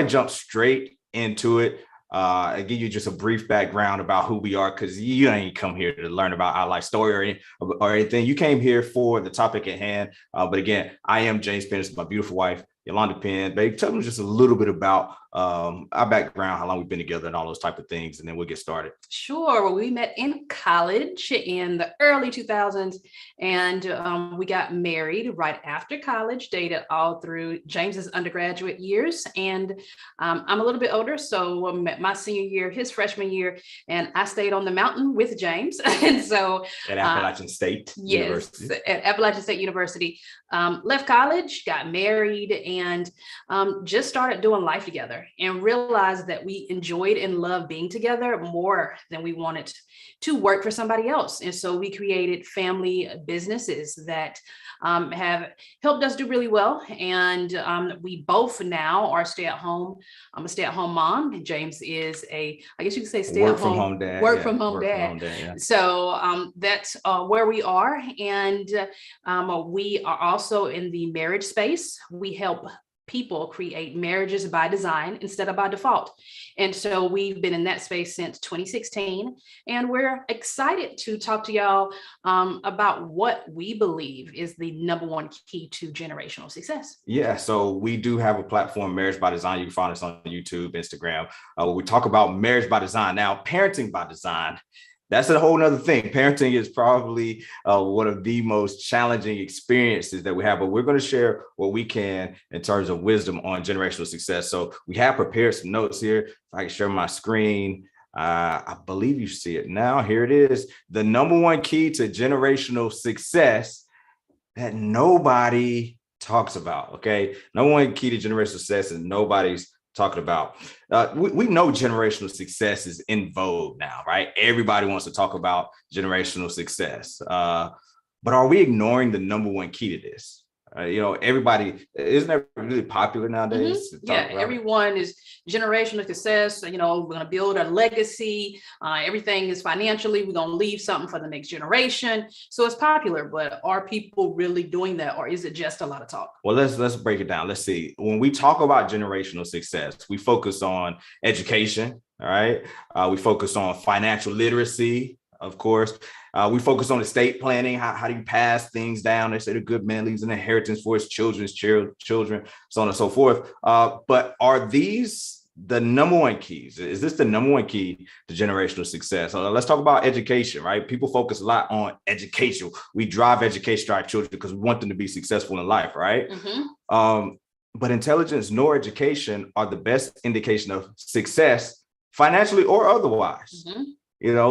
to jump straight into it. I give you just a brief background about who we are, because you ain't come here to learn about our life story or anything. You came here for the topic at hand. But again, I am James Penn. This is my beautiful wife, Yolanda Penn. Babe, tell me just a little bit about our background, how long we've been together, and all those type of things, and then we'll get started. Sure. Well, we met in college in the early 2000s, and we got married right after college, dated all through James's undergraduate years. And I'm a little bit older, so met my senior year, his freshman year, and I stayed on the mountain with James. And so at Appalachian State University. Yes, at Appalachian State University. Left college, got married, and just started doing life together, and realized that we enjoyed and loved being together more than we wanted to work for somebody else. And so we created family businesses that have helped us do really well. And we both now are stay-at-home. I'm a stay-at-home mom, and James is I guess you could say stay-at-home. Work from home dad. Work from home dad. Yeah. So that's where we are. And we are also in the marriage space. We help people create marriages by design instead of by default. And so we've been in that space since 2016, and we're excited to talk to y'all about what we believe is the number one key to generational success. Yeah, so we do have a platform, Marriage by Design. You can find us on YouTube, Instagram. We talk about marriage by design. Now, parenting by design, that's a whole nother thing. Parenting is probably one of the most challenging experiences that we have, but we're going to share what we can in terms of wisdom on generational success. So we have prepared some notes here. If I can share my screen, I believe you see it now. Here it is. The number one key to generational success that nobody talks about. Okay. Number one key to generational success and nobody's talking about. We know generational success is in vogue now, right? Everybody wants to talk about generational success. But are we ignoring the number one key to this? Everybody, isn't that really popular nowadays? Mm-hmm. Yeah, everyone is generational success. We're going to build a legacy. Everything is financially, we're going to leave something for the next generation. So it's popular, but are people really doing that, or is it just a lot of talk? Well, let's break it down. Let's see. When we talk about generational success, we focus on education. All right. We focus on financial literacy, of course. We focus on estate planning. How do you pass things down? They say the good man leaves an inheritance for his children's children, so on and so forth. But are these the number one keys? Is this the number one key to generational success? So let's talk about education, right? People focus a lot on education. We drive education to our children because we want them to be successful in life, right? Mm-hmm. But intelligence nor education are the best indication of success, financially or otherwise. Mm-hmm.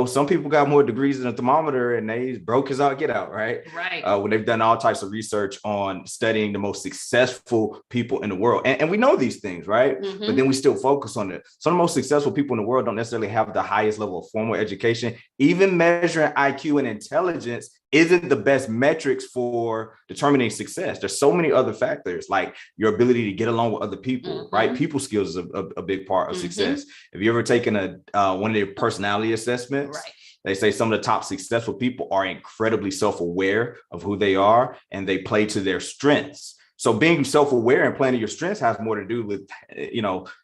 Some people got more degrees than a thermometer and they broke as all get out, right? Right. When they've done all types of research on studying the most successful people in the world. And we know these things, right? Mm-hmm. But then we still focus on it. Some of the most successful people in the world don't necessarily have the highest level of formal education. Even measuring IQ and intelligence isn't the best metrics for determining success. There's so many other factors, like your ability to get along with other people, mm-hmm. right? People skills is a big part of mm-hmm. success. Have you ever taken one of their personality assessments? Right. They say some of the top successful people are incredibly self-aware of who they are, and they play to their strengths. So being self-aware and playing to your strengths has more to do with,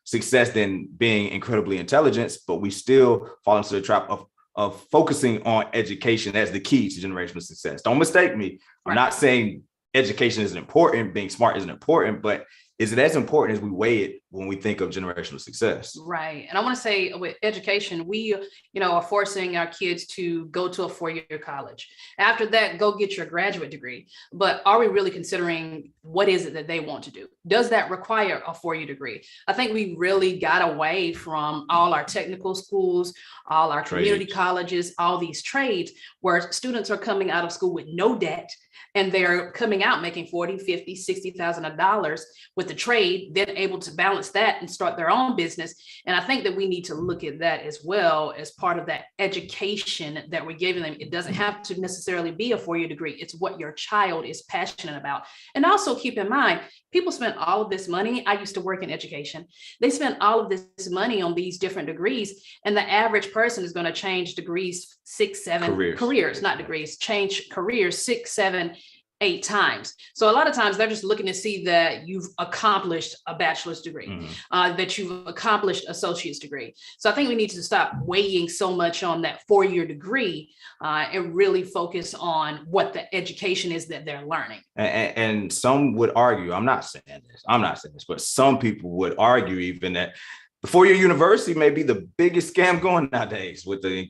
success than being incredibly intelligent, but we still fall into the trap of focusing on education as the key to generational success. Don't mistake me. I'm not saying education isn't important, being smart isn't important, but is it as important as we weigh it when we think of generational success? Right. And I want to say with education, we, are forcing our kids to go to a 4-year college. After that, go get your graduate degree. But are we really considering what is it that they want to do? Does that require a 4-year degree? I think we really got away from all our technical schools, all our community colleges, all these trades where students are coming out of school with no debt. And they're coming out making $40,000, $50,000, $60,000 with the trade, then able to balance that and start their own business. And I think that we need to look at that as well as part of that education that we're giving them. It doesn't have to necessarily be a 4-year degree. It's what your child is passionate about. And also keep in mind, people spend all of this money. I used to work in education. They spend all of this money on these different degrees. And the average person is going to change degrees 6, 7 careers, not degrees, change careers 6, 7, 8 times. So a lot of times they're just looking to see that you've accomplished a bachelor's degree, that you've accomplished associate's degree. So I think we need to stop weighing so much on that 4-year degree and really focus on what the education is that they're learning. And some would argue, I'm not saying this, but some people would argue even that the 4-year university may be the biggest scam going nowadays with the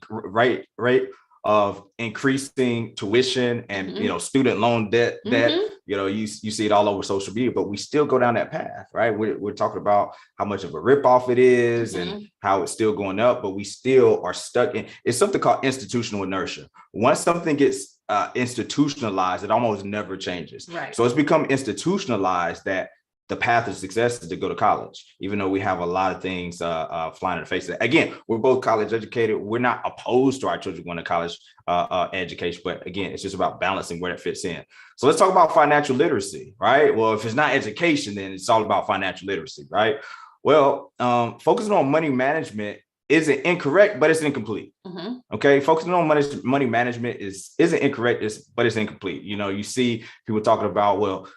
rate of increasing tuition and student loan debt. You see it all over social media, but we still go down that path, right? We're talking about how much of a ripoff it is and how it's still going up, but we still are stuck in. It's something called institutional inertia. Once something gets institutionalized, it almost never changes. Right. So it's become institutionalized that the path of success is to go to college, even though we have a lot of things flying in the face. Again, we're both college educated. We're not opposed to our children going to college education, but again, it's just about balancing where it fits in. So let's talk about financial literacy, right? Well, if it's not education, then it's all about financial literacy, right? Well, focusing on money management isn't incorrect, but it's incomplete. Okay, focusing on money management isn't incorrect, but it's incomplete. You see people talking about, well,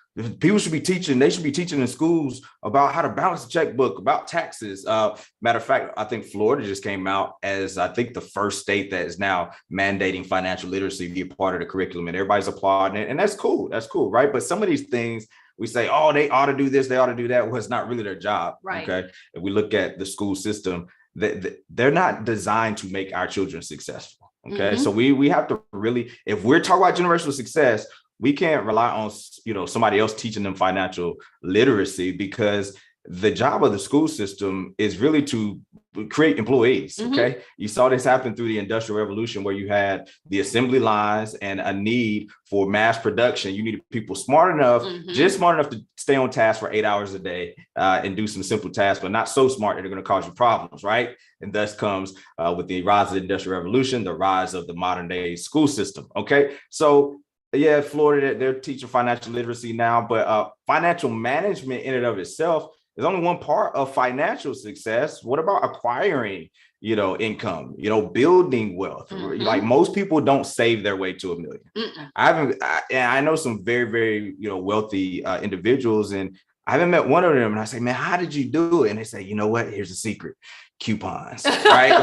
people should be teaching. They should be teaching in schools about how to balance a checkbook, about taxes. Matter of fact, I think Florida just came out as I think the first state that is now mandating financial literacy be a part of the curriculum, and everybody's applauding it, and that's cool. That's cool, right? But some of these things we say, oh, they ought to do this, they ought to do that. Well, it's not really their job. Right. Okay, if we look at the school system, they're not designed to make our children successful. Okay, so we have to really, if we're talking about generational success, we can't rely on somebody else teaching them financial literacy, because the job of the school system is really to create employees. Okay, you saw this happen through the Industrial Revolution, where you had the assembly lines and a need for mass production. You needed people smart enough, just smart enough to stay on task for 8 hours a day and do some simple tasks, but not so smart that they're going to cause you problems, right? And thus comes with the rise of the Industrial Revolution, the rise of the modern day school system. Okay, so yeah, Florida, they're teaching financial literacy now, but financial management in and of itself is only one part of financial success. What about acquiring, income, building wealth? Like, most people don't save their way to $1 million. I know some very, very, wealthy individuals, and I haven't met one of them. And I say, man, how did you do it? And they say, you know what? Here's the secret: coupons, right?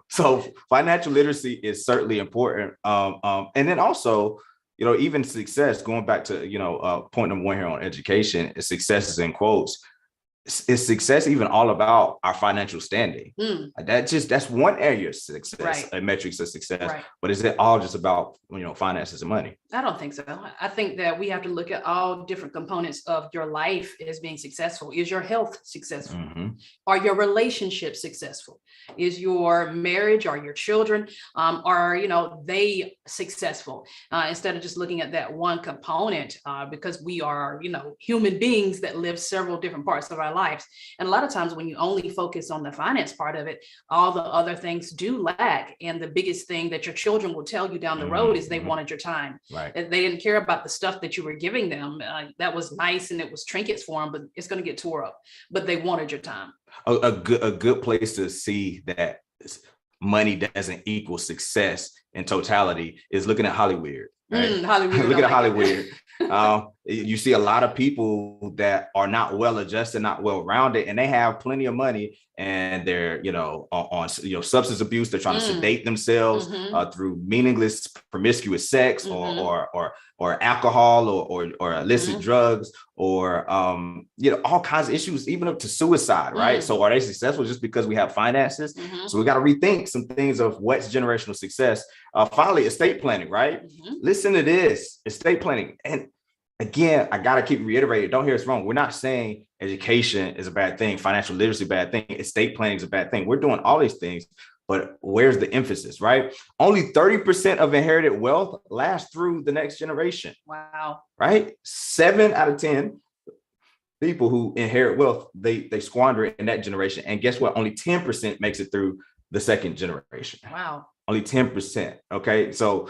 So financial literacy is certainly important. And then also, even success, going back to, point number 1 here on education, is success is in quotes. Is success even all about our financial standing? That's one area of success, right. A metrics of success. Right. But is it all just about, finances and money? I don't think so. I think that we have to look at all different components of your life as being successful. Is your health successful? Are your relationships successful? Is your marriage or your children, are they successful? Instead of just looking at that one component, because we are, human beings that live several different parts of our lives. And a lot of times when you only focus on the finance part of it, all the other things do lack. And the biggest thing that your children will tell you down the road is they wanted your time. Right. They didn't care about the stuff that you were giving them. That was nice and it was trinkets for them, but it's going to get tore up. But they wanted your time. A good place to see that money doesn't equal success in totality is looking at Hollywood. Right? Hollywood. Look at Hollywood. You see a lot of people that are not well adjusted, not well rounded, and they have plenty of money, and they're on substance abuse. They're trying to sedate themselves through meaningless, promiscuous sex, or alcohol, or illicit drugs, or all kinds of issues, even up to suicide. Right. So are they successful just because we have finances? So we got to rethink some things of what's generational success. Finally, estate planning. Right. Listen to this: estate planning. And again, I got to keep reiterating, don't hear us wrong. We're not saying education is a bad thing, financial literacy is a bad thing, estate planning is a bad thing. We're doing all these things, but where's the emphasis, right? Only 30% of inherited wealth lasts through the next generation. Wow. Right? 7 out of 10 people who inherit wealth, they squander it in that generation. And guess what? Only 10% makes it through the second generation. Wow. Only 10%. Okay. So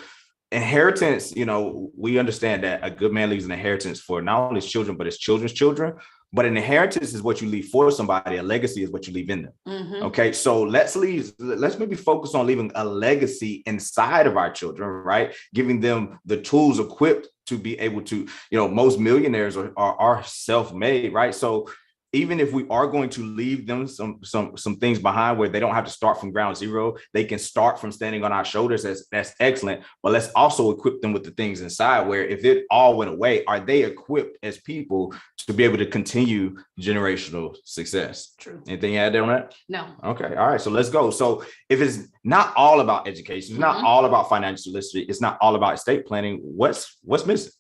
inheritance, we understand that a good man leaves an inheritance for not only his children, but his children's children. But an inheritance is what you leave for somebody. A legacy is what you leave in them. Okay, so let's maybe focus on leaving a legacy inside of our children, right? Giving them the tools equipped to be able to, most millionaires are self-made, right? So even if we are going to leave them some things behind where they don't have to start from ground zero, they can start from standing on our shoulders. That's excellent. But let's also equip them with the things inside where if it all went away, are they equipped as people to be able to continue generational success? True. Anything you add there on that? No. Okay. All right. So let's go. So if it's not all about education, it's not all about financial literacy, it's not all about estate planning, what's missing?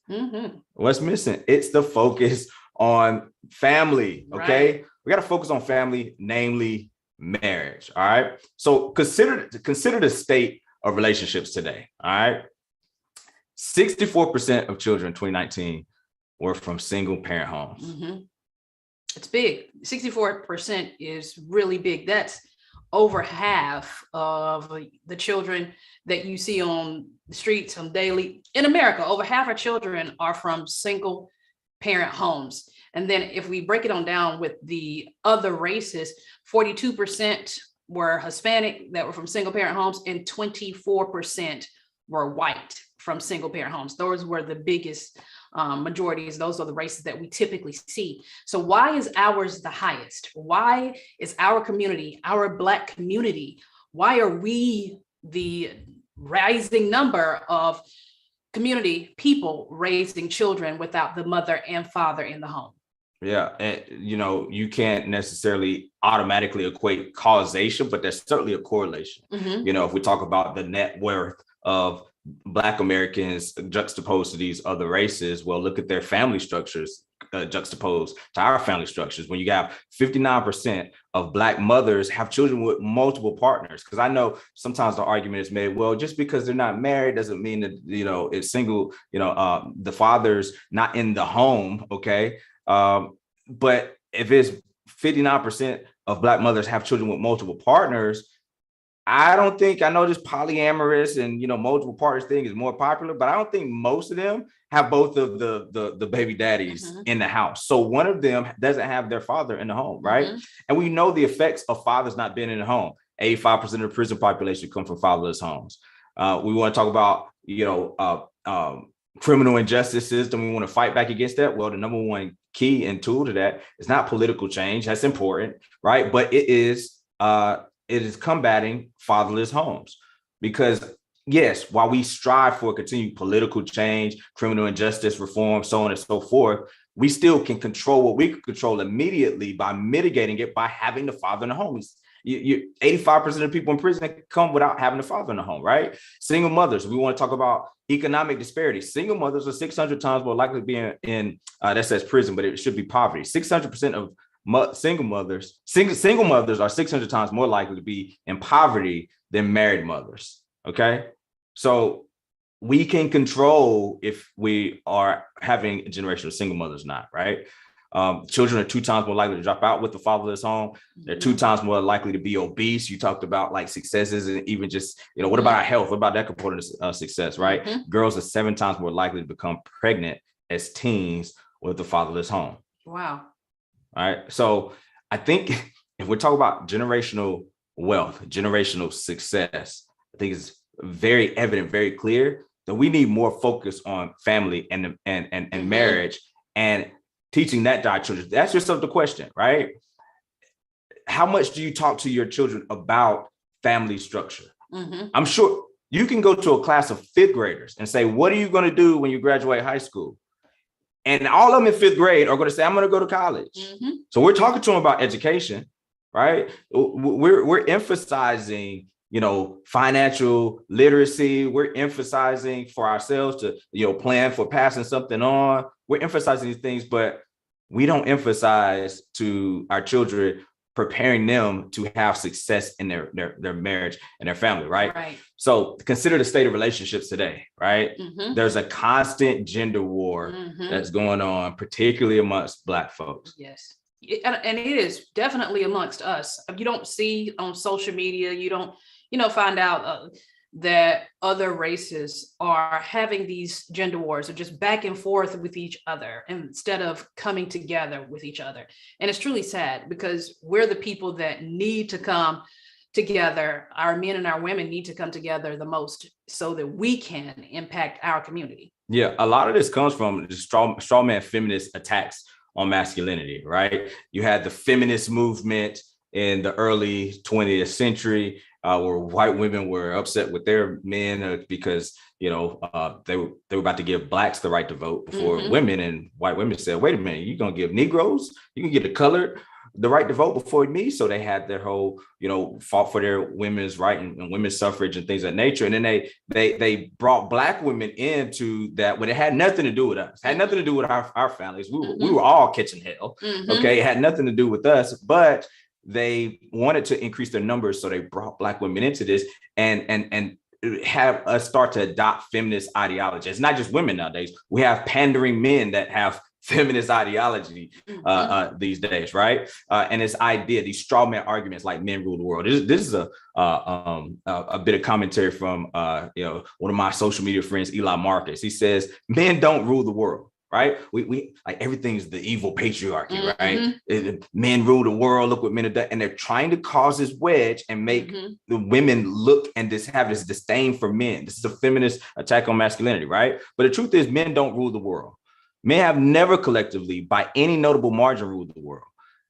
What's missing? It's the focus on family. Okay. Right. We got to focus on family, namely marriage. All right. So consider the state of relationships today. All right. 64% of children in 2019 were from single parent homes. It's big. 64% is really big. That's over half of the children that you see on the streets on daily in America. Over half our children are from single parent homes. And then if we break it on down with the other races, 42% were Hispanic that were from single parent homes, and 24% were white from single parent homes. Those were the biggest majorities. Those are the races that we typically see. So why is ours the highest? Why is our community, our Black community, why are we the rising number of community people raising children without the mother and father in the home? Yeah. And, you can't necessarily automatically equate causation, but there's certainly a correlation. If we talk about the net worth of Black Americans juxtaposed to these other races, well, look at their family structures juxtaposed to our family structures. When you have 59% of Black mothers have children with multiple partners, because I know sometimes the argument is made, well, just because they're not married doesn't mean that, it's single, the father's not in the home. Okay. But if it's 59% of Black mothers have children with multiple partners, I know this polyamorous and, multiple partners thing is more popular, but I don't think most of them have both of the baby daddies in the house. So one of them doesn't have their father in the home, right? And we know the effects of fathers not being in the home. 85% of the prison population come from fatherless homes. We want to talk about, criminal injustice system. We want to fight back against that. Well, the number one key and tool to that is not political change. That's important, right? But it is combating fatherless homes, because yes, while we strive for continued political change, criminal injustice reform, so on and so forth, we still can control what we can control immediately by mitigating it by having the father in the home. 85% of people in prison come without having a father in the home, right? Single mothers, we want to talk about economic disparity. Single mothers are 600 times more likely to be in that says prison, but it should be poverty. 600% of single mothers are 600 times more likely to be in poverty than married mothers. Okay. So we can control if we are having a generation of single mothers, not right. Children are 2 times more likely to drop out with the fatherless home. They're 2 times more likely to be obese. You talked about like successes and even just, what about our health? What about that component of success, right? Girls are 7 times more likely to become pregnant as teens with the fatherless home. Wow. All right. So I think if we're talking about generational wealth, generational success, I think it's very evident, very clear that we need more focus on family and marriage and teaching that to our children. Ask yourself the question, right? How much do you talk to your children about family structure? I'm sure you can go to a class of 5th graders and say, what are you going to do when you graduate high school? And all of them in 5th grade are going to say, I'm going to go to college. So we're talking to them about education, right? We're emphasizing, financial literacy. We're emphasizing for ourselves to, plan for passing something on. We're emphasizing these things, but we don't emphasize to our children preparing them to have success in their marriage and their family, right? So consider the state of relationships today, right? There's a constant gender war that's going on, particularly amongst Black folks. Yes. And it is definitely amongst us. You don't see on social media, you don't, find out that other races are having these gender wars or just back and forth with each other instead of coming together with each other. And it's truly sad because we're the people that need to come together. Our men and our women need to come together the most so that we can impact our community. Yeah, a lot of this comes from the straw man feminist attacks on masculinity, right? You had the feminist movement in the early 20th century, where white women were upset with their men because they were about to give blacks the right to vote before women, and white women said, "Wait a minute, you're gonna give Negroes, you can get the colored the right to vote before me." So they had their whole, fought for their women's right and women's suffrage and things of that nature. And then they brought black women into that when it had nothing to do with us, had nothing to do with our families. We were all catching hell. Okay. It had nothing to do with us, but they wanted to increase their numbers. So they brought black women into this and have us start to adopt feminist ideology. It's not just women nowadays. We have pandering men that have feminist ideology these days, right? And this idea, these straw man arguments like men rule the world. This is a bit of commentary from one of my social media friends, Eli Marcus. He says, men don't rule the world, right? We like everything's the evil patriarchy, right? Men rule the world. Look what men have done, and they're trying to cause this wedge and make the women look and have this disdain for men. This is a feminist attack on masculinity, right? But the truth is, men don't rule the world. Men have never collectively, by any notable margin, ruled the world.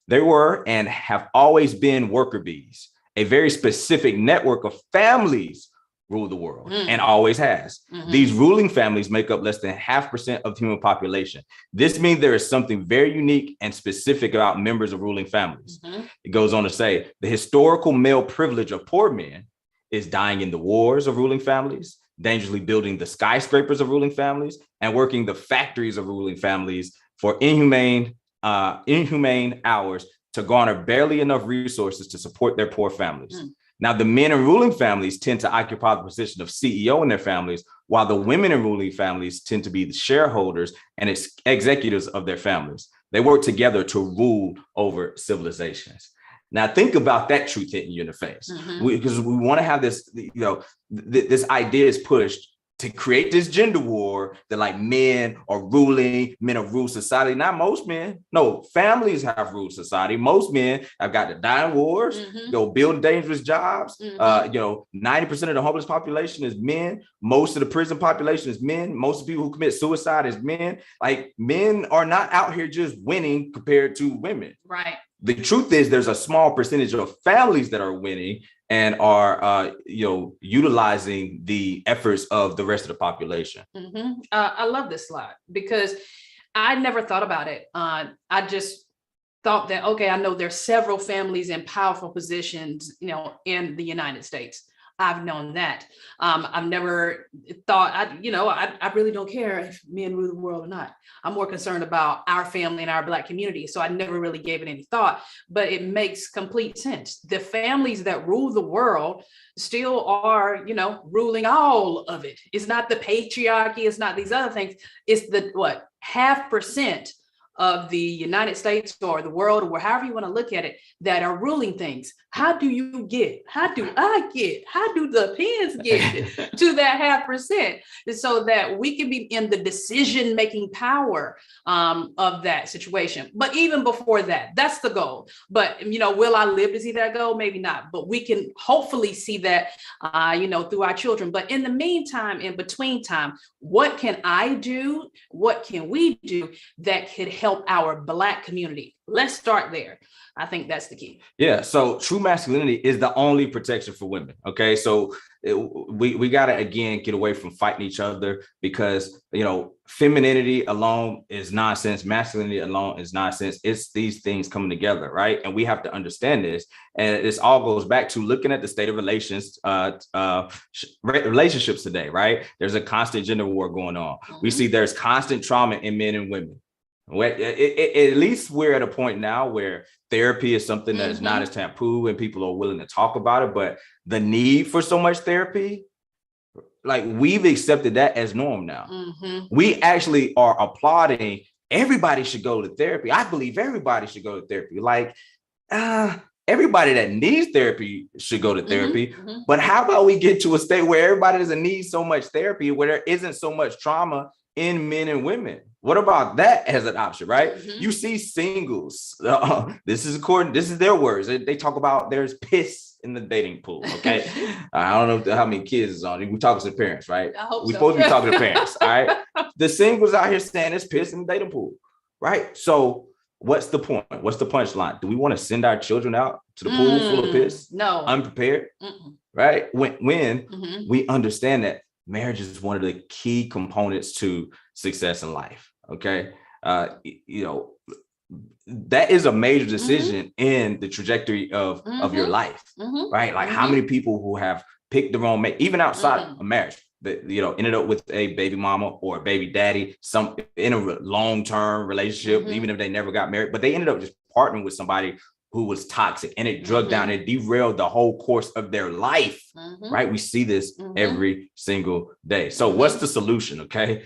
They were and have always been worker bees. A very specific network of families rule the world and always has. These ruling families make up less than 0.5% of the human population. This means there is something very unique and specific about members of ruling families. It goes on to say, the historical male privilege of poor men is dying in the wars of ruling families, dangerously building the skyscrapers of ruling families, and working the factories of ruling families for inhumane hours to garner barely enough resources to support their poor families. Now, the men in ruling families tend to occupy the position of CEO in their families, while the women in ruling families tend to be the shareholders and executives of their families. They work together to rule over civilizations. Now, think about that truth hitting you in the face, because we want to have this, this idea is pushed to create this gender war that like men are ruling, men have ruled society. Not most men. No, families have ruled society. Most men have got to die in wars, go build dangerous jobs. 90% of the homeless population is men. Most of the prison population is men. Most of the people who commit suicide is men. Like, men are not out here just winning compared to women. Right. The truth is there's a small percentage of families that are winning and are, utilizing the efforts of the rest of the population. I love this slide because I never thought about it. I just thought that, okay, I know there's several families in powerful positions, in the United States. I've known that. I've never thought, I really don't care if men rule the world or not. I'm more concerned about our family and our Black community. So I never really gave it any thought, but it makes complete sense. The families that rule the world still are, ruling all of it. It's not the patriarchy. It's not these other things. It's the 0.5% of the United States or the world, or however you want to look at it, that are ruling things. How do you get? How do I get? How do the pens get to that 0.5%? So that we can be in the decision-making power of that situation. But even before that, that's the goal. But, will I live to see that goal? Maybe not. But we can hopefully see that, through our children. But in the meantime, in between time, what can I do? What can we do that could help our Black community? Let's start there. I think that's the key. Yeah. So true masculinity is the only protection for women. Okay. So we got to, again, get away from fighting each other because, femininity alone is nonsense. Masculinity alone is nonsense. It's these things coming together. Right. And we have to understand this. And this all goes back to looking at the state of relationships today. Right. There's a constant gender war going on. We see there's constant trauma in men and women. At least we're at a point now where therapy is something that is not as taboo and people are willing to talk about it. But the need for so much therapy, like, we've accepted that as norm now. We actually are applauding everybody should go to therapy. I believe everybody should go to therapy. Like, everybody that needs therapy should go to therapy. But how about we get to a state where everybody doesn't need so much therapy, where there isn't so much trauma in men and women. What about that as an option, right? Mm-hmm. You see singles. This is their words. They talk about there's piss in the dating pool. Okay. I don't know how many kids is on it. We talking to parents, right? I hope We're so. supposed to be talking to parents. All right. The singles out here saying it's piss in the dating pool, right? So what's the point? What's the punchline? Do we want to send our children out to the pool full of piss? No. Unprepared? Right? When we understand that marriage is one of the key components to success in life. Okay. That is a major decision in the trajectory of your life, right? Like how many people who have picked the wrong mate, even outside of marriage, that ended up with a baby mama or a baby daddy, some in a long-term relationship, even if they never got married, but they ended up just partnering with somebody who was toxic, and it drug down and derailed the whole course of their life, right? We see this every single day. So what's the solution? Okay.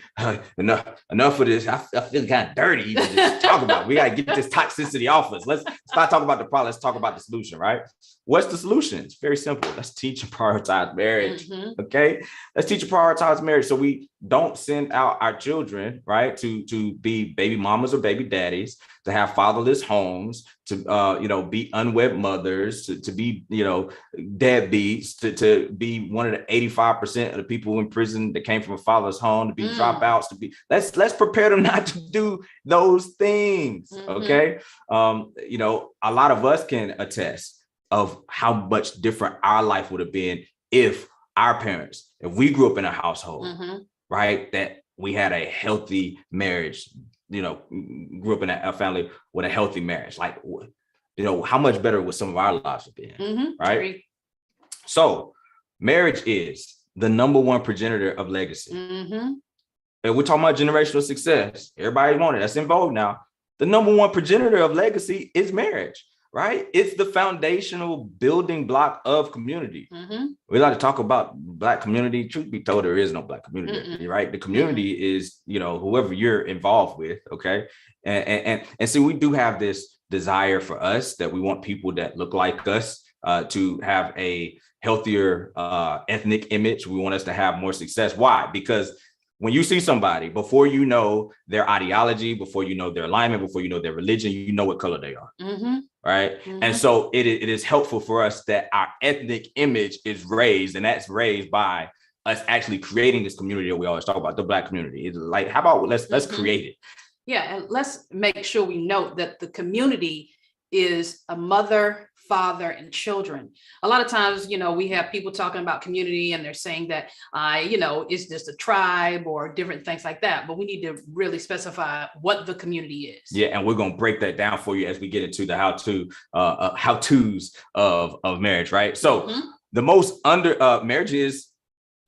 Enough of this. I feel kind of dirty even just talk about it. We got to get this toxicity off us. Let's not talk about the problem. Let's talk about the solution, right? What's the solution? It's very simple. Let's teach and prioritize marriage. Okay. Let's teach and prioritize marriage so we don't send out our children, right, to be baby mamas or baby daddies, to have fatherless homes, to be unwed mothers, to be deadbeats, to be one of the 85% of the people in prison that came from a fatherless home, to be dropouts, to be let's prepare them not to do those things. Okay. A lot of us can attest of how much different our life would have been if we grew up in a household, right, that we had a healthy marriage, grew up in a family with a healthy marriage. Like, how much better would some of our lives have been, right? Great. So marriage is the number one progenitor of legacy. And we're talking about generational success. Everybody want it. That's in vogue now. The number one progenitor of legacy is marriage, right? It's the foundational building block of community. We like to talk about Black community. Truth be told, there is no Black community, right? The community is, whoever you're involved with, okay? And so we do have this desire for us that we want people that look like us to have a healthier ethnic image. We want us to have more success. Why? Because when you see somebody, before you know their ideology, before you know their alignment, before you know their religion, you know what color they are. Right. And so it is helpful for us that our ethnic image is raised, and that's raised by us actually creating this community that we always talk about, the Black community. It's like, how about let's create it? Yeah. And let's make sure we note that the community is a mother, father, and children. A lot of times, we have people talking about community and they're saying that, it's just a tribe or different things like that. But we need to really specify what the community is. Yeah. And we're going to break that down for you as we get into the how-tos of marriage, right? So the most marriage is,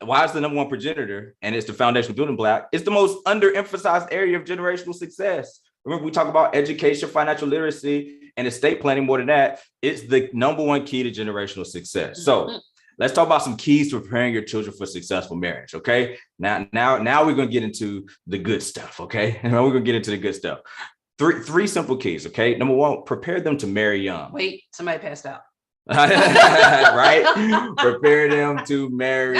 why is the number one progenitor, and it's the foundational building block, it's the most underemphasized area of generational success. Remember, we talk about education, financial literacy, and estate planning. More than that, it's the number one key to generational success. So let's talk about some keys to preparing your children for successful marriage. Okay. Now we're going to get into the good stuff. Okay. Now we're going to get into the good stuff. Three simple keys. Okay. Number one, prepare them to marry young. Wait, somebody passed out. Right? Prepare them to marry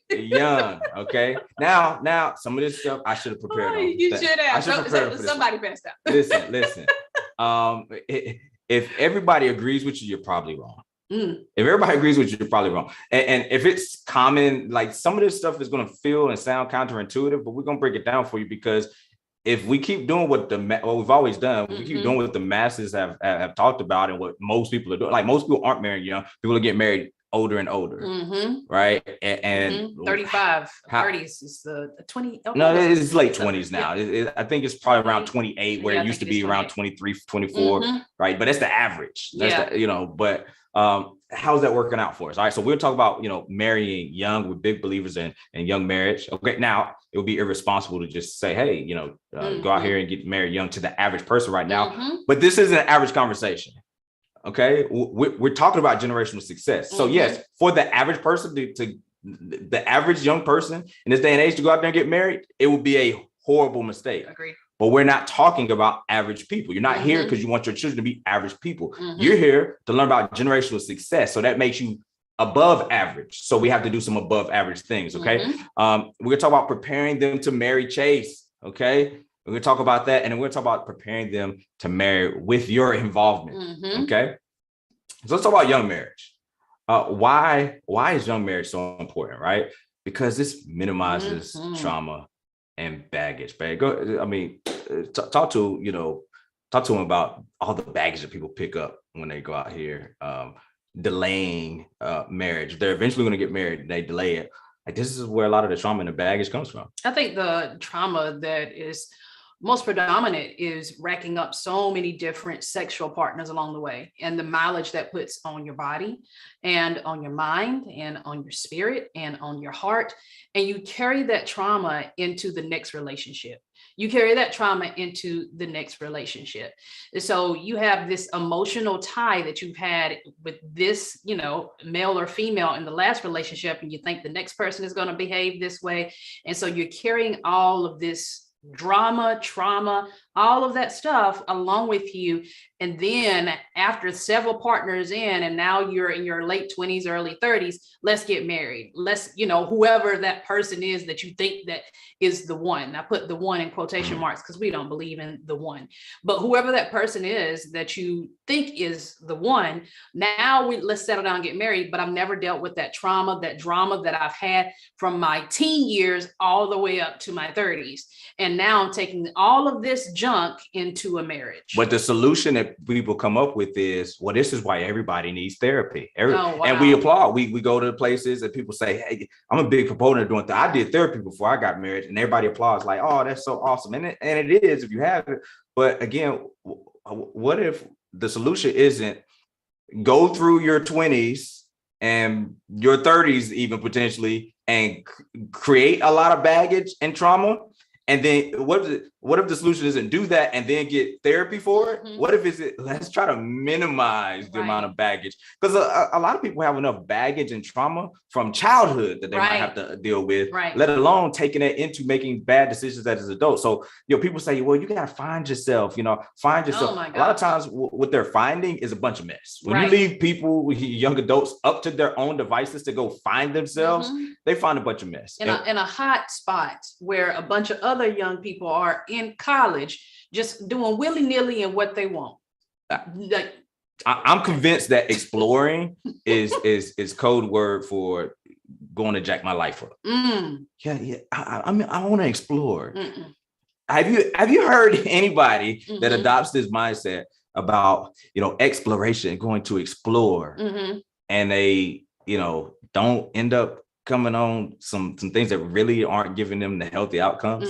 young. Okay. Now some of this stuff I should have prepared. You should have. Somebody passed out. Listen. If everybody agrees with you, you're probably wrong. If everybody agrees with you, you're probably wrong. And if it's common, like some of this stuff is going to feel and sound counterintuitive, but we're going to break it down for you, because if we keep doing what we've always done, we keep doing what the masses have talked about and what most people are doing. Like, most people aren't marrying young. People are getting married older and older, right? And 35, 30s is the 20. No, it's late 20s now. I think it's probably around 28, where it used to be around 23, 24, right? But that's the average. But how's that working out for us? All right, so we'll talk about, marrying young. We're big believers in young marriage. Okay, now it would be irresponsible to just say, hey, go out here and get married young to the average person right now. But this isn't an average conversation. Okay, we're talking about generational success. So yes, for the average person, the average young person in this day and age to go out there and get married, it would be a horrible mistake. Agreed. But we're not talking about average people. You're not here because you want your children to be average people. You're here to learn about generational success. So that makes you above average. So we have to do some above average things. Okay. We're gonna talk about preparing them to marry Chase. Okay. We're gonna talk about that. And then we're gonna talk about preparing them to marry with your involvement. Okay. So let's talk about young marriage. Why is young marriage so important, right? Because this minimizes trauma and baggage. Talk to them about all the baggage that people pick up when they go out here, delaying marriage. They're eventually going to get married and they delay it. Like, this is where a lot of the trauma and the baggage comes from. I think the trauma that is most predominant is racking up so many different sexual partners along the way, and the mileage that puts on your body and on your mind and on your spirit and on your heart. And you carry that trauma into the next relationship. You carry that trauma into the next relationship. So you have this emotional tie that you've had with this, male or female in the last relationship, and you think the next person is going to behave this way. And so you're carrying all of this drama, trauma, all of that stuff along with you. And then after several partners in, and now you're in your late 20s, early 30s, let's get married. Let's, whoever that person is that you think that is the one. I put the one in quotation marks because we don't believe in the one, but whoever that person is that you think is the one, now let's settle down and get married. But I've never dealt with that trauma, that drama that I've had from my teen years all the way up to my 30s. And now I'm taking all of this junk into a marriage. But the solution that people come up with is, well, this is why everybody needs therapy. Wow. And we applaud. We go to places and people say, hey, I'm a big proponent of doing that. I did therapy before I got married, and everybody applauds like, oh, that's so awesome. And it is if you have it. But again, what if the solution isn't go through your 20s and your 30s even potentially and create a lot of baggage and trauma? And then what if the solution isn't do that and then get therapy for it? What if let's try to minimize the amount of baggage? Because a lot of people have enough baggage and trauma from childhood that they might have to deal with, let alone taking it into making bad decisions as adults. So, people say, well, you got to find yourself, find yourself. A lot of times what they're finding is a bunch of mess. When you leave people, young adults, up to their own devices to go find themselves, they find a bunch of mess. In a hot spot where a bunch of other young people are in college just doing willy-nilly and what they want. I'm convinced that exploring is code word for going to jack my life up. Yeah. I want to explore. Have you heard anybody that adopts this mindset about exploration, going to explore, and they don't end up coming on some things that really aren't giving them the healthy outcomes,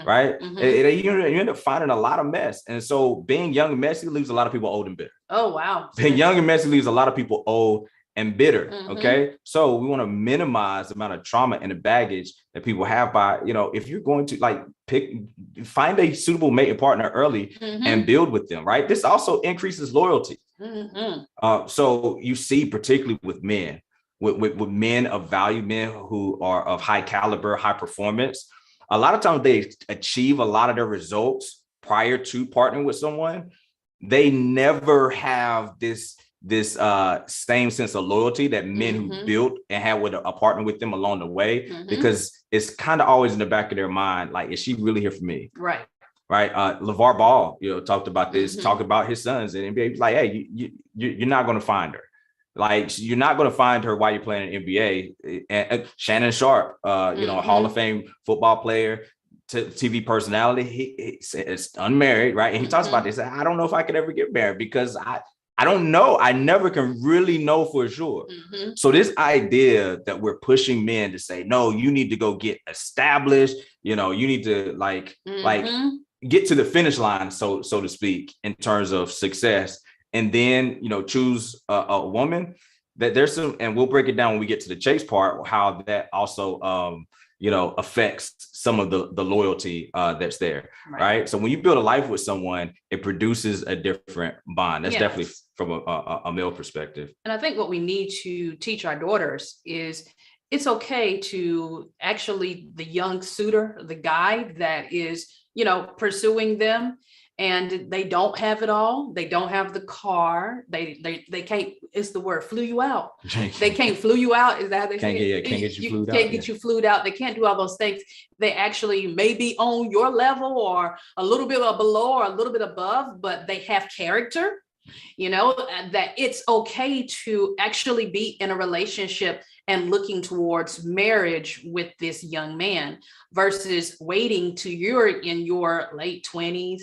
right? You end up finding a lot of mess. And so being young and messy leaves a lot of people old and bitter. Oh, wow. Being young and messy leaves a lot of people old and bitter, okay? So we want to minimize the amount of trauma and the baggage that people have by, if you're going to find a suitable mating partner early and build with them, right? This also increases loyalty. So you see, particularly with men, with men of value, men who are of high caliber, high performance, a lot of times they achieve a lot of their results prior to partnering with someone. They never have this same sense of loyalty that men who built and had with a partner with them along the way, because it's kind of always in the back of their mind, like, is she really here for me? Right. LeVar Ball, talked about this, talked about his sons and NBA. Like, hey, you're not going to find her. Like, you're not going to find her while you're playing in NBA. And Shannon Sharp, Hall of Fame football player, TV personality. He's unmarried, right? And he talks about this. I don't know if I could ever get married because I don't know. I never can really know for sure. So this idea that we're pushing men to say, no, you need to go get established. You need to get to the finish line, so to speak, in terms of success. And then, choose a woman. That there's some, and we'll break it down when we get to the chase part, how that also, affects some of the loyalty that's there, right? So when you build a life with someone, it produces a different bond. That's definitely from a male perspective. And I think what we need to teach our daughters is it's okay to actually, the young suitor, the guy that is, pursuing them, and they don't have it all. They don't have the car. They can't, it's the word, flew you out. They can't flew you out. Is that how they say it? Can't get you flued out. Can't get you flued out. They can't do all those things. They actually may be on your level or a little bit below or a little bit above, but they have character, you know, that it's okay to actually be in a relationship and looking towards marriage with this young man versus waiting till you're in your late 20s,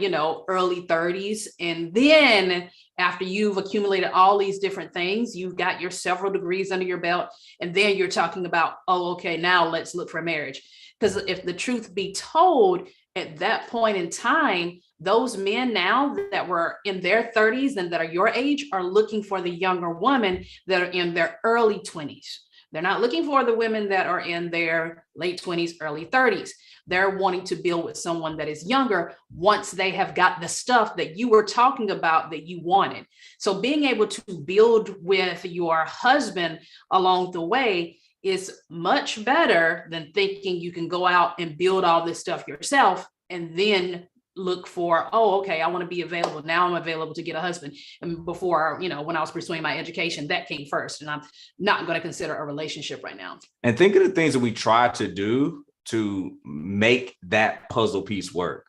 you know, early 30s. And then after you've accumulated all these different things, you've got your several degrees under your belt, and then you're talking about, oh, okay, now let's look for marriage. Because if the truth be told, at that point in time, those men now that were in their 30s and that are your age are looking for the younger women that are in their early 20s. They're not looking for the women that are in their late 20s, early 30s. They're wanting to build with someone that is younger once they have got the stuff that you were talking about that you wanted. So being able to build with your husband along the way is much better than thinking you can go out and build all this stuff yourself and then look for, oh, okay, I want to be available. Now I'm available to get a husband. And before, you know, when I was pursuing my education, that came first. And I'm not going to consider a relationship right now. And think of the things that we try to do to make that puzzle piece work.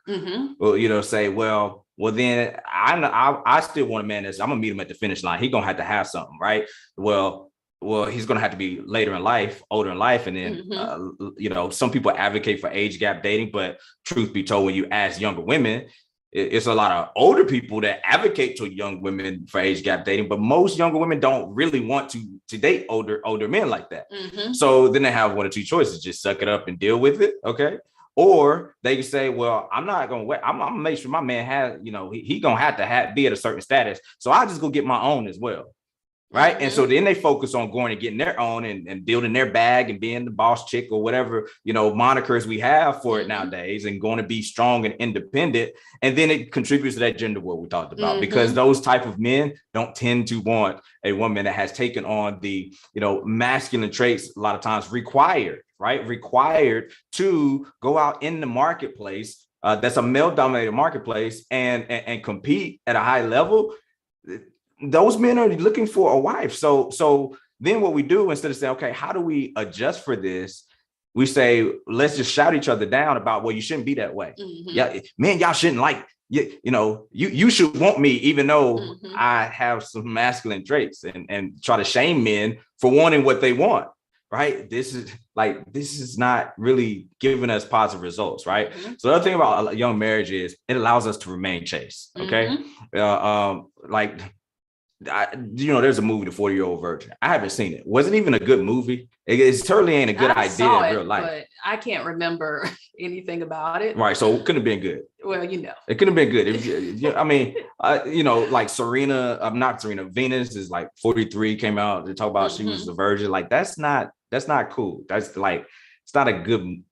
Well, you know, say, well, then I still want a man that's, I'm gonna meet him at the finish line. He's gonna have to have something, right? Well, he's going to have to be later in life, older in life. And then, you know, some people advocate for age gap dating, but truth be told, when you ask younger women, it's a lot of older people that advocate to young women for age gap dating, but most younger women don't really want to date older men like that. So then they have one or two choices: just suck it up and deal with it. Okay. Or they can say, well, I'm not going to wait. I'm going to make sure my man has, you know, he going to have to be at a certain status. So I'll just go get my own as well. Right. And so then they focus on going and getting their own and building their bag and being the boss chick or whatever, you know, monikers we have for it nowadays, and going to be strong and independent. And then it contributes to that gender war we talked about, because those type of men don't tend to want a woman that has taken on the, you know, masculine traits, a lot of times required to go out in the marketplace. That's a male dominated marketplace and compete at a high level. Those men are looking for a wife. So then what we do, instead of saying, okay, how do we adjust for this? We say, let's just shout each other down about, well, you shouldn't be that way. Yeah, man, y'all shouldn't like, you know, you should want me, even though I have some masculine traits, and try to shame men for wanting what they want. Right. This is not really giving us positive results. Right. So the other thing about a young marriage is it allows us to remain chaste. Okay. You know, there's a movie, The 40-Year-Old Virgin. I haven't seen it. Wasn't even a good movie. It certainly ain't a good idea in real life. But I can't remember anything about it. Right. So it couldn't have been good. Well, you know. It couldn't have been good. I mean, you know, like Venus is like 43, came out to talk about she was a virgin. Like, that's not cool. That's like, it's not even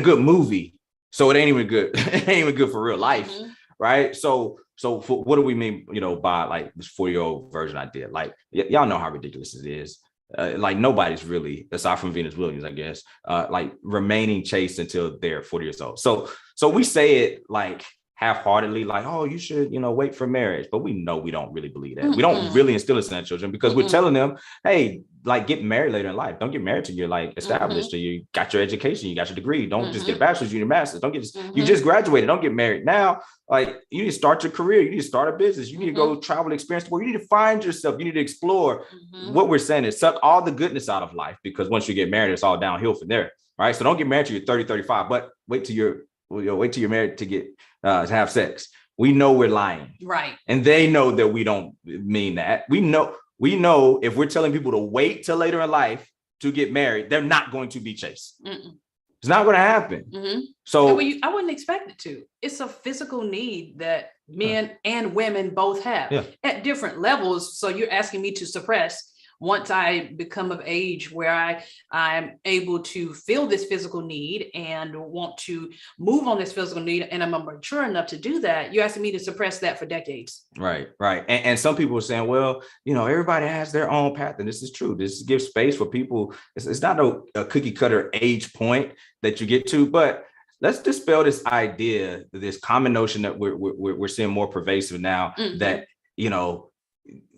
a good movie. So it ain't even good. It ain't even good for real life. Right. So what do we mean, you know, by like this 40-year-old virgin idea? Like, y'all know how ridiculous it is. Like, nobody's really, aside from Venus Williams, I guess, like remaining chaste until they're 40 years old. So we say it like half-heartedly, like, oh, you should, you know, wait for marriage. But we know we don't really believe that. We don't really instill this in our children, because we're telling them, hey, like, get married later in life. Don't get married till you're like established, or you got your education, you got your degree. Don't just get a bachelor's, you need a master's. Don't get you just graduated. Don't get married now. Like, you need to start your career. You need to start a business. You need to go travel, experience where you need to find yourself. You need to explore. What we're saying is suck all the goodness out of life, because once you get married, it's all downhill from there. Right. So don't get married till you're 30, 35, but wait till you're married to get to have sex. We know we're lying. Right. And they know that we don't mean that. We know if we're telling people to wait till later in life to get married, they're not going to be chaste. It's not going to happen. So I wouldn't expect it to. It's a physical need that men and women both have at different levels. So you're asking me to suppress once I become of age where I'm able to feel this physical need and want to move on this physical need, and I'm mature enough to do that. You're asking me to suppress that for decades. Right. And some people are saying, well, you know, everybody has their own path. And this is true. This gives space for people. It's not a cookie cutter age point that you get to, but let's dispel this idea, this common notion that we're seeing more pervasive now, that, you know,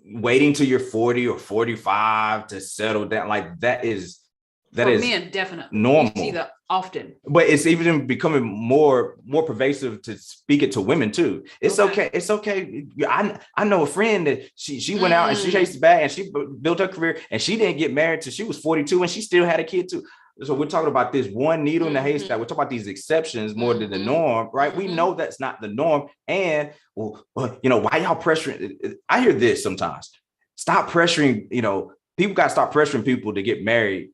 waiting till you're 40 or 45 to settle down, like that is men, definitely normal. You see that often, but it's even becoming more pervasive to speak it to women too. It's okay. It's okay. I know a friend that she went out and she chased the bag and she built her career and she didn't get married till she was 42 and she still had a kid too. So we're talking about this one needle in the haystack. We're talking about these exceptions more than the norm, right? We know that's not the norm. And, well, you know, why y'all pressuring? I hear this sometimes. Stop pressuring, you know, people got to stop pressuring people to get married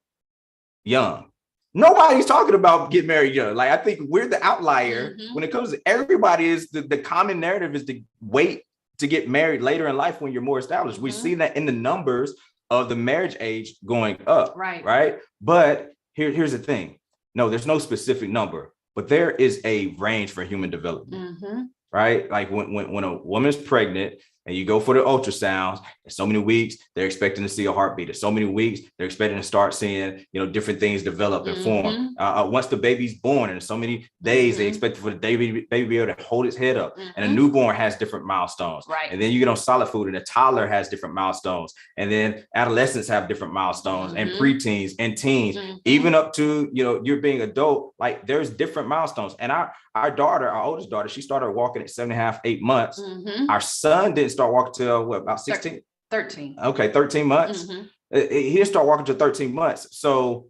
young. Nobody's talking about getting married young. Like, I think we're the outlier when it comes to everybody. Is the common narrative is to wait to get married later in life when you're more established. We see that in the numbers of the marriage age going up, right? But here's the thing. No, there's no specific number, but there is a range for human development, right? Like when a woman's pregnant and you go for the ultrasounds, in so many weeks, they're expecting to see a heartbeat. In so many weeks, they're expecting to start seeing, you know, different things develop and form. Once the baby's born, and in so many days, they expect for the baby to be able to hold its head up. And a newborn has different milestones. And then you get on solid food, and a toddler has different milestones. And then adolescents have different milestones, and preteens and teens, even up to, you know, you're being adult. Like, there's different milestones. And our daughter, our oldest daughter, she started walking at 7.5, 8 months. Our son didn't start walking till what, about 16? 13. Okay, 13 months. He didn't start walking till 13 months. So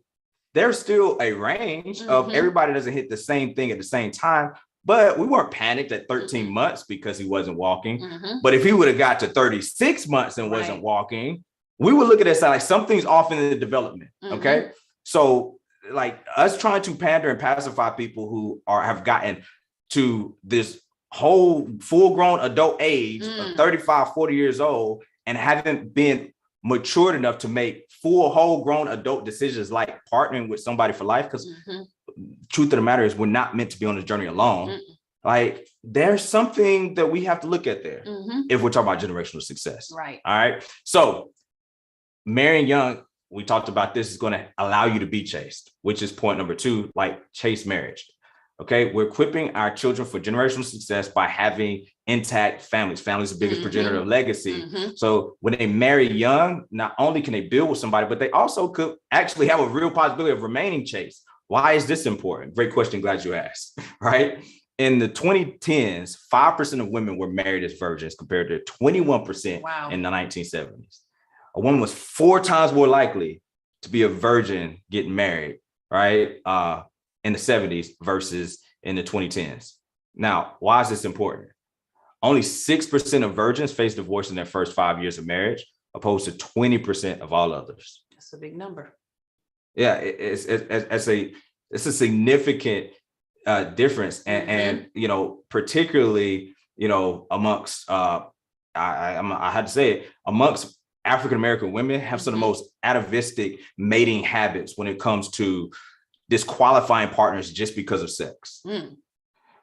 there's still a range of everybody doesn't hit the same thing at the same time. But we weren't panicked at 13 months because he wasn't walking. But if he would have got to 36 months and wasn't walking, we would look at this like something's off in the development. Okay. So, like, us trying to pander and pacify people who have gotten to this whole full-grown adult age of 35, 40 years old and haven't been matured enough to make full whole-grown adult decisions like partnering with somebody for life. Because truth of the matter is, we're not meant to be on this journey alone. Like, there's something that we have to look at there if we're talking about generational success. All right. So marrying young, we talked about, this is going to allow you to be chaste, which is point number 2, like chaste marriage. Okay, we're equipping our children for generational success by having intact families. Families are the biggest progenitor of legacy. So when they marry young, not only can they build with somebody, but they also could actually have a real possibility of remaining chaste. Why is this important? Great question. Glad you asked. Right. In the 2010s, 5% of women were married as virgins compared to 21% in the 1970s. A woman was 4 times more likely to be a virgin getting married, right, in the 70s versus in the 2010s. Now, why is this important? Only 6% of virgins face divorce in their first 5 years of marriage, opposed to 20% of all others. That's a big number. Yeah, it's a significant difference, and you know, particularly, you know, amongst I had to say it, amongst African-American women have some of the most atavistic mating habits when it comes to disqualifying partners just because of sex.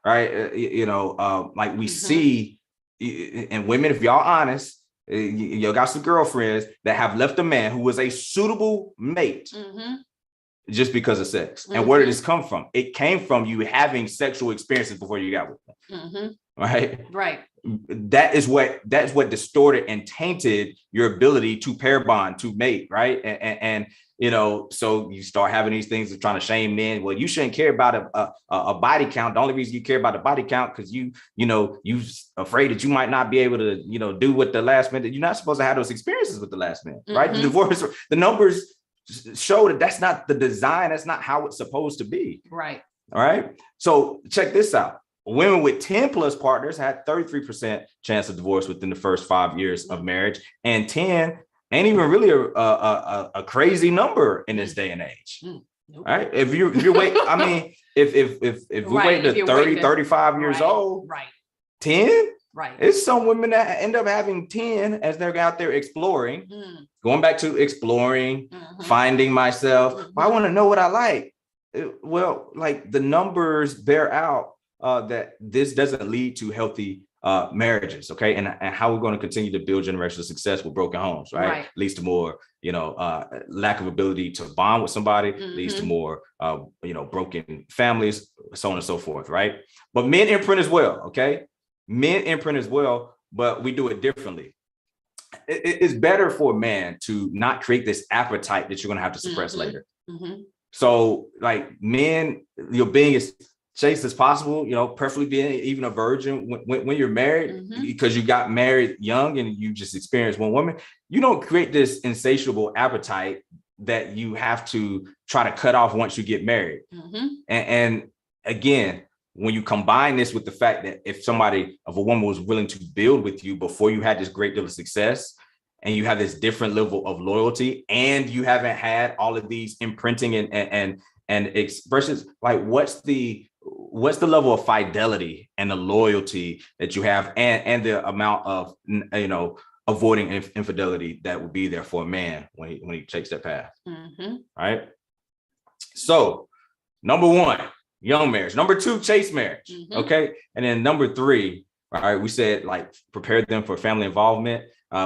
Right. You know, like we see, and women, if y'all honest, you got some girlfriends that have left a man who was a suitable mate just because of sex. And where did this come from? It came from you having sexual experiences before you got with them. Right. That's what distorted and tainted your ability to pair bond, to mate, right? And you know, so you start having these things of trying to shame men. Well, you shouldn't care about a body count. The only reason you care about the body count because you afraid that you might not be able to, you know, do what the last man. You're not supposed to have those experiences with the last man, right? The divorce, the numbers show that that's not the design. That's not how it's supposed to be. Right. All right. So check this out. Women with 10 plus partners had 33% chance of divorce within the first 5 years of marriage, and 10 ain't even really a crazy number in this day and age. Right? If you wait, I mean, if we wait to 30, 35 years old, 10, it's some women that end up having 10 as they're out there exploring, going back to exploring, finding myself. I want to know what I like. Well, like the numbers bear out that this doesn't lead to healthy marriages, okay, and how we're going to continue to build generational success with broken homes, right? Leads to more, lack of ability to bond with somebody, leads to more, broken families, so on and so forth, right? But men imprint as well, okay? Men imprint as well, but we do it differently. It's better for a man to not create this appetite that you're going to have to suppress later. So, like, men, your being as chaste as possible, preferably being even a virgin when you're married, because you got married young and you just experienced one woman. You don't create this insatiable appetite that you have to try to cut off once you get married. And again, when you combine this with the fact that if a woman was willing to build with you before you had this great deal of success, and you have this different level of loyalty, and you haven't had all of these imprinting and expressions, like what's the level of fidelity and the loyalty that you have, and the amount of, avoiding infidelity that would be there for a man when he takes that path. Right. So number 1, young marriage. Number 2, chaste marriage. Okay. And then number 3, all right, we said, like, prepare them for family involvement.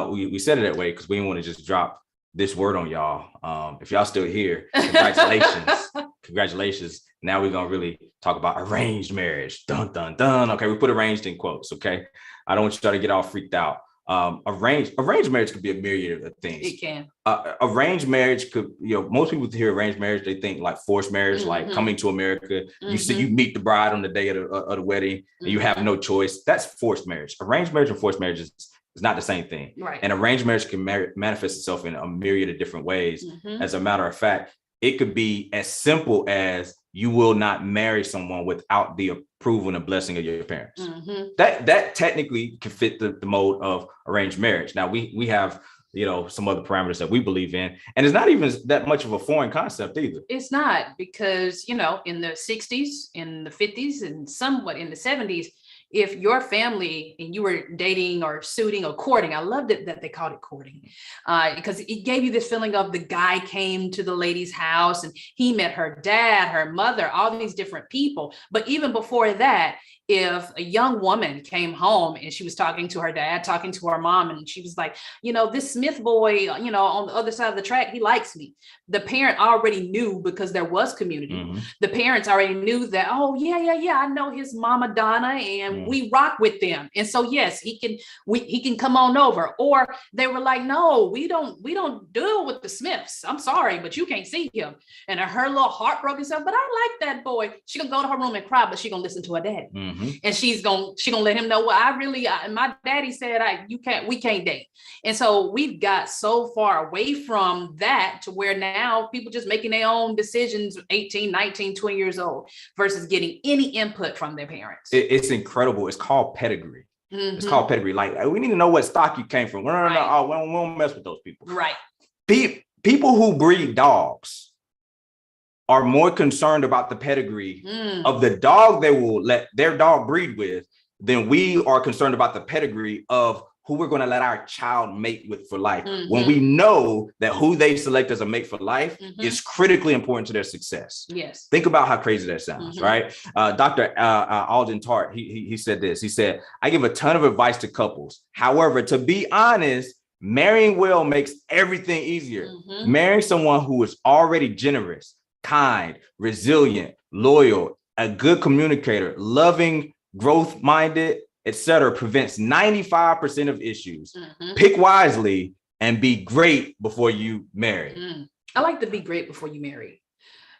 We said it that way because we didn't want to just drop this word on y'all. If y'all still here, congratulations. Congratulations. Now we're going to really talk about arranged marriage. Dun, dun, dun. Okay, we put arranged in quotes, okay? I don't want you to get all freaked out. Arranged marriage could be a myriad of things. It can. Arranged marriage could, most people hear arranged marriage, they think like forced marriage, like coming to America. You see, you meet the bride on the day of the wedding, and you have no choice. That's forced marriage. Arranged marriage and forced marriage is not the same thing. Right. And arranged marriage can manifest itself in a myriad of different ways. As a matter of fact, it could be as simple as you will not marry someone without the approval and blessing of your parents. That technically can fit the mode of arranged marriage. Now we have, some other parameters that we believe in, and it's not even that much of a foreign concept either. It's not, because, in the 60s, in the 50s, and somewhat in the 70s, if your family and you were dating or suiting or courting, I loved it that they called it courting, because it gave you this feeling of the guy came to the lady's house and he met her dad, her mother, all these different people. But even before that, if a young woman came home and she was talking to her dad, talking to her mom, and she was like, this Smith boy, on the other side of the track, he likes me. The parent already knew, because there was community. The parents already knew that, oh, yeah, I know his mama Donna, and we rock with them. And so, yes, he can come on over. Or they were like, no, we don't deal with the Smiths. I'm sorry, but you can't see him. And her little heartbroken self, but I like that boy. She gonna go to her room and cry, but she gonna listen to her daddy. And she gonna let him know, well, my daddy said we can't date. And so we've got so far away from that to where now people just making their own decisions, 18, 19, 20 years old, versus getting any input from their parents. It's incredible. It's called pedigree. It's called pedigree. Like, we need to know what stock you came from. No, we don't mess with those people. Right. People who breed dogs are more concerned about the pedigree of the dog they will let their dog breed with than we are concerned about the pedigree of who we're going to let our child mate with for life. When we know that who they select as a mate for life is critically important to their success. Yes. Think about how crazy that sounds, right? Dr. Alden Tart, he said this. He said, I give a ton of advice to couples. However, to be honest, marrying well makes everything easier. Marrying someone who is already generous, kind, resilient, loyal, a good communicator, loving, growth-minded, etc., prevents 95% of issues. Pick wisely and be great before you marry. I like to be great before you marry,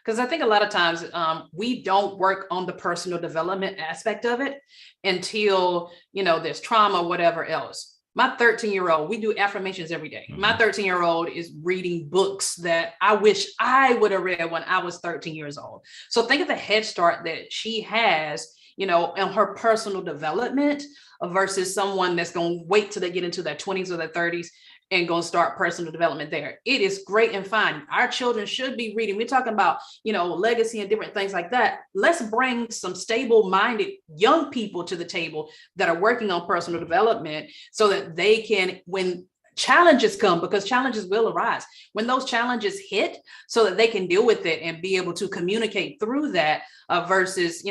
because I think a lot of times we don't work on the personal development aspect of it until, there's trauma, whatever else. My 13-year-old, we do affirmations every day. My 13-year-old is reading books that I wish I would have read when I was 13 years old. So think of the head start that she has, in her personal development versus someone that's going to wait till they get into their 20s or their 30s and going to start personal development there. It is great and fine. Our children should be reading. We're talking about, legacy and different things like that. Let's bring some stable-minded young people to the table that are working on personal development so that they can, when challenges come, because challenges will arise. When those challenges hit, so that they can deal with it and be able to communicate through that, versus,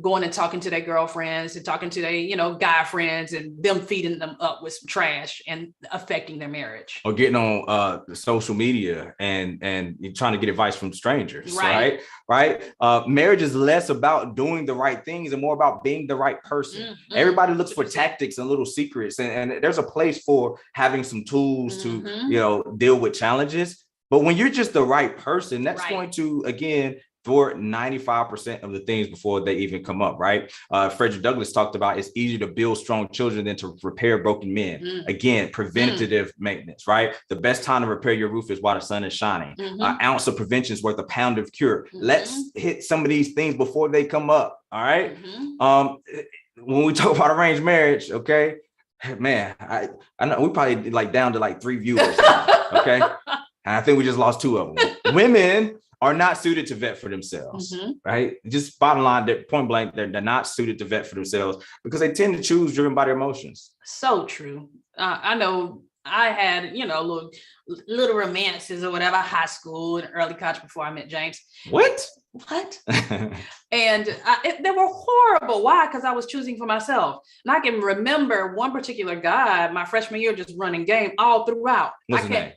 going and talking to their girlfriends and talking to their, guy friends, and them feeding them up with some trash and affecting their marriage. Or getting on social media and trying to get advice from strangers, right? Marriage is less about doing the right things and more about being the right person. Everybody looks for tactics and little secrets, and there's a place for having some tools to, deal with challenges. But when you're just the right person, that's going to, again, thwart 95% of the things before they even come up, right? Frederick Douglass talked about it's easier to build strong children than to repair broken men. Again, preventative maintenance, right? The best time to repair your roof is while the sun is shining. An ounce of prevention is worth a pound of cure. Let's hit some of these things before they come up, all right? When we talk about arranged marriage, okay, man, I know we probably down to 3 viewers, okay? And I think we just lost 2 of them. Women are not suited to vet for themselves, right? Just bottom line, they're point blank, they're not suited to vet for themselves because they tend to choose driven by their emotions. So true. I know I had, little romances or whatever, high school and early college before I met James. What? And they were horrible. Why? Because I was choosing for myself. And I can remember one particular guy, my freshman year, just running game all throughout. What's his name?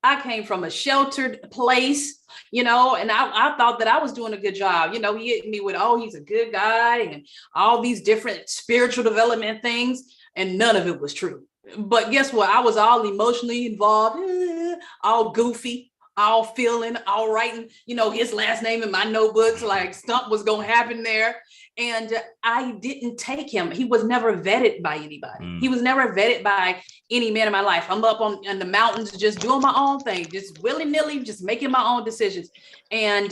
I came from a sheltered place, and I thought that I was doing a good job. He hit me with, he's a good guy and all these different spiritual development things. And none of it was true. But guess what? I was all emotionally involved, all goofy, all feeling, all writing, his last name in my notebooks, like something was going to happen there. And I didn't take him. He was never vetted by anybody. He was never vetted by any man in my life. I'm up in the mountains, just doing my own thing, just willy-nilly, just making my own decisions. And,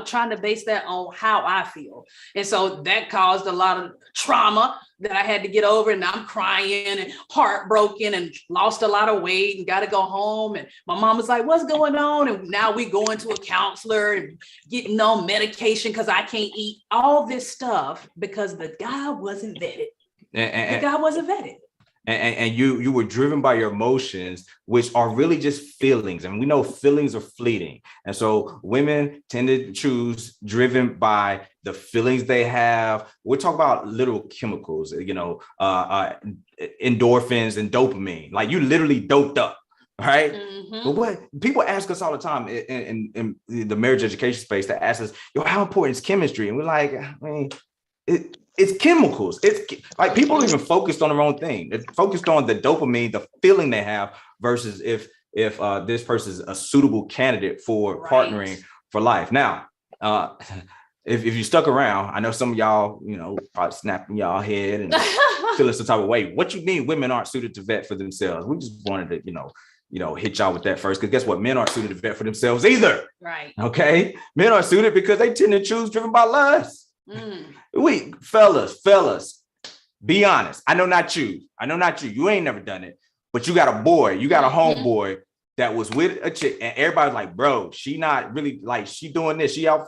trying to base that on how I feel. And so that caused a lot of trauma that I had to get over. And I'm crying and heartbroken and lost a lot of weight and got to go home. And my mom was like, what's going on? And now we going to a counselor and getting on medication because I can't eat all this stuff because the guy wasn't vetted. The guy wasn't vetted. And you were driven by your emotions, which are really just feelings. And we know feelings are fleeting. And so women tend to choose driven by the feelings they have. We're talking about little chemicals, endorphins and dopamine, like you literally doped up. Right. But what people ask us all the time in the marriage education space, that ask us, how important is chemistry? And we're like, it's chemicals. It's like people are even focused on the wrong thing. They're focused on the dopamine, the feeling they have, versus if this person is a suitable candidate for partnering for life. Now, if you stuck around, I know some of y'all, probably snapping y'all head and feeling some type of way. What you mean women aren't suited to vet for themselves? We just wanted to, hit y'all with that first, because guess what? Men aren't suited to vet for themselves either. Right. Okay. Men are suited because they tend to choose driven by lust. Fellas, be honest. I know not you. You ain't never done it, but you got a boy, you got a homeboy that was with a chick, and everybody's like, bro, she not really like, she doing this. She a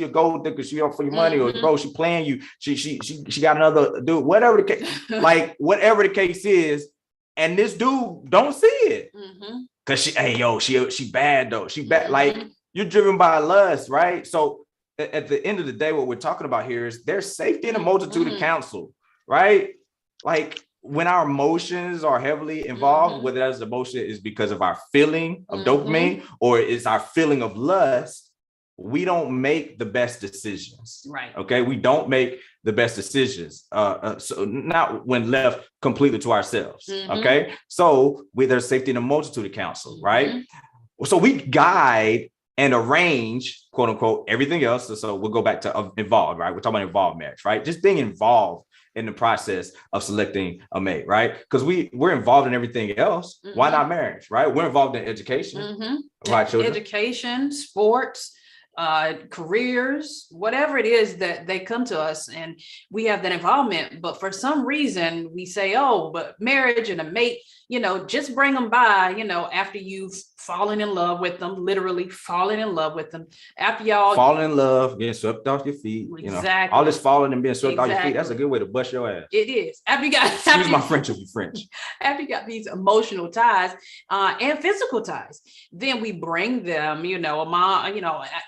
gold digger. She out for your money, or bro, she playing you. She got another dude, whatever the case, whatever the case is. And this dude don't see it. Cause she bad though. She bad. Like, you're driven by lust, right? So at the end of the day, what we're talking about here is there's safety in a multitude of counsel, right? Like when our emotions are heavily involved, whether that's emotion is because of our feeling of dopamine or it's our feeling of lust, we don't make the best decisions. Right. Okay. We don't make the best decisions. So not when left completely to ourselves. Okay. So there's safety in a multitude of counsel, right? So we guide and arrange, quote unquote, everything else. So we'll go back to involved, right? We're talking about involved marriage, right? Just being involved in the process of selecting a mate, right? Because we're involved in everything else. Why not marriage, right? We're involved in education, right? Children. Education, sports, careers, whatever it is that they come to us and we have that involvement. But for some reason we say, oh, but marriage and a mate, just bring them by, after you've fallen in love with them, literally falling in love with them, after y'all falling in love, getting swept off your feet, exactly, all this falling and being swept off your feet. That's a good way to bust your ass. It is. After you got, excuse my French if you French. After you got these emotional ties and physical ties, then we bring them,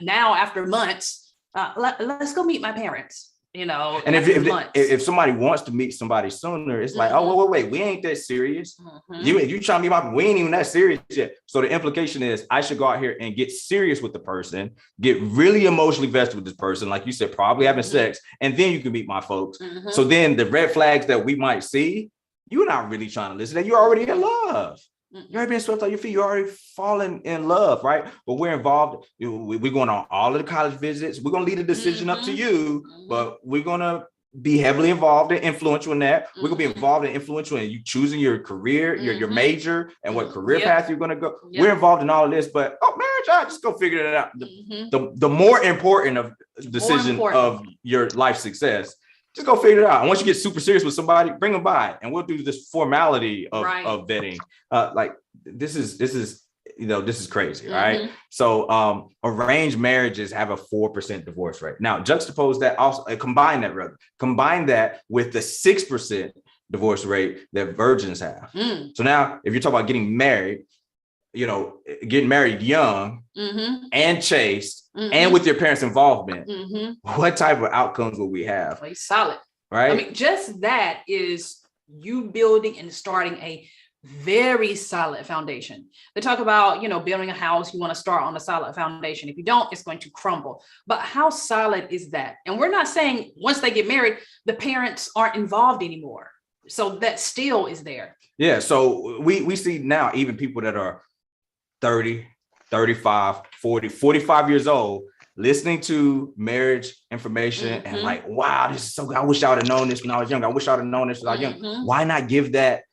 now after months, let's go meet my parents. And if somebody wants to meet somebody sooner, it's like, oh, wait, we ain't that serious. You trying to meet we ain't even that serious yet. So the implication is I should go out here and get serious with the person, get really emotionally vested with this person, like you said, probably having sex, and then you can meet my folks. So then the red flags that we might see, you're not really trying to listen to. You're already in love. You're already being swept off your feet. You're already falling in love, right? But we're involved. We're going on all of the college visits. We're going to leave the decision up to you, but we're going to be heavily involved and influential in that. We're going to be involved and influential in you choosing your career, your major, and what career path you're going to go. We're involved in all of this, but marriage, I just go figure it out. The more important of decision of your life success, just go figure it out. And once you get super serious with somebody, bring them by, and we'll do this formality of vetting. This is crazy, right? So arranged marriages have a 4% divorce rate. Now juxtapose that, also combine that with the 6% divorce rate that virgins have. So now if you're talking about getting married young and chaste and with your parents' involvement, what type of outcomes will we have? Solid, right? I mean, just that is you building and starting a very solid foundation. They talk about, building a house, you want to start on a solid foundation. If you don't, it's going to crumble. But how solid is that? And we're not saying once they get married, the parents aren't involved anymore. So that still is there. Yeah. So we see now even people that are 30, 35, 40, 45 years old, listening to marriage information and like, wow, this is so good. I wish I would have known this when I was young. I wish I would have known this when I was young. Why not give that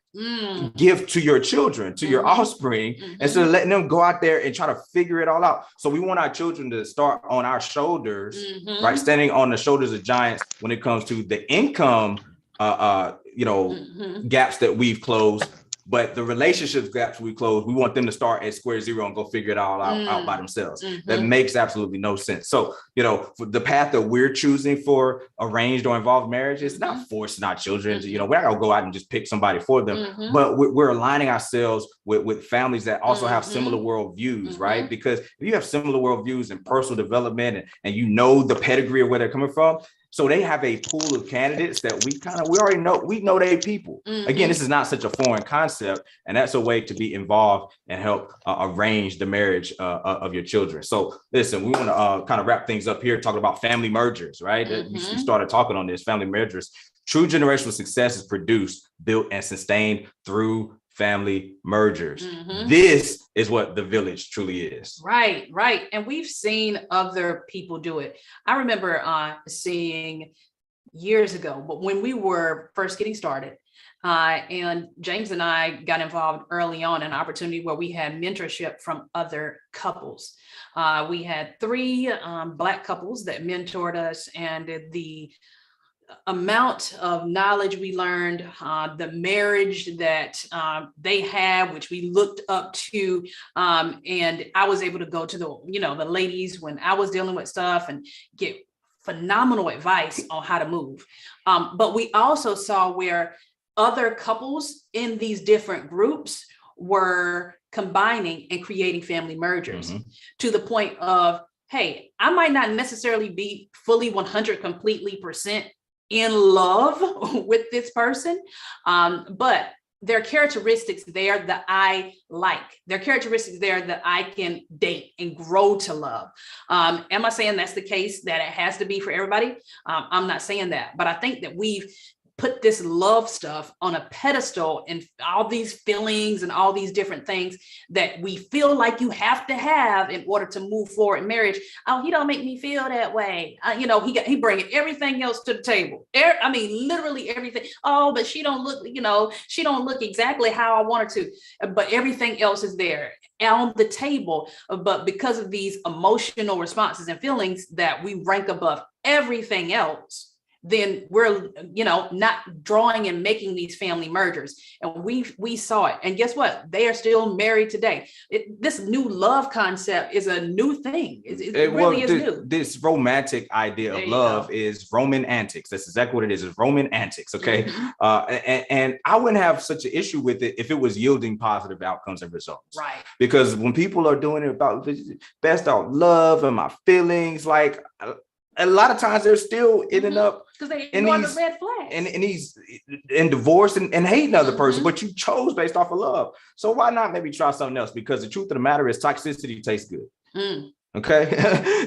gift to your children, to your offspring, instead of letting them go out there and try to figure it all out? So we want our children to start on our shoulders, right? Standing on the shoulders of giants when it comes to the income, gaps that we've closed. But the relationships gaps we close, we want them to start at square zero and go figure it all out by themselves. That makes absolutely no sense. So, for the path that we're choosing for arranged or involved marriage, it's not forcing our children to, we're not gonna go out and just pick somebody for them, but we're aligning ourselves with families that also have similar worldviews, right? Because if you have similar worldviews and personal development and the pedigree of where they're coming from, so they have a pool of candidates that we already know. We know they people. Again, this is not such a foreign concept, and that's a way to be involved and help arrange the marriage of your children. So listen, we want to kind of wrap things up here, talking about family mergers, right? We started talking on this, family mergers. True generational success is produced, built, and sustained through family mergers. This is what the village truly is. Right. And we've seen other people do it. I remember seeing years ago, but when we were first getting started, and James and I got involved early on in an opportunity where we had mentorship from other couples. We had 3 Black couples that mentored us, and the amount of knowledge we learned, the marriage that they had, which we looked up to, and I was able to go to the ladies when I was dealing with stuff and get phenomenal advice on how to move. But we also saw where other couples in these different groups were combining and creating family mergers to the point of, hey, I might not necessarily be fully 100 completely % in love with this person, but there are characteristics there that I like. There are characteristics there that I can date and grow to love. Am I saying that's the case, that it has to be for everybody? I'm not saying that, but I think that we've put this love stuff on a pedestal and all these feelings and all these different things that we feel like you have to have in order to move forward in marriage. Oh, he don't make me feel that way. He bringing everything else to the table. I mean, literally everything. Oh, but she don't look, she don't look exactly how I want her to, but everything else is there on the table. But because of these emotional responses and feelings that we rank above everything else, then we're, not drawing and making these family mergers. And we saw it. And guess what? They are still married today. This new love concept is a new thing. It really is new. This romantic idea of love is Roman antics. That's exactly what it is. It's Roman antics. Okay. Mm-hmm. And I wouldn't have such an issue with it if it was yielding positive outcomes and results. Right. Because when people are doing it about best out love and my feelings, like a lot of times they're still ending up because they ignore the red flags and he's in divorce and hating another person, but you chose based off of love. So why not maybe try something else? Because the truth of the matter is toxicity tastes good. Okay.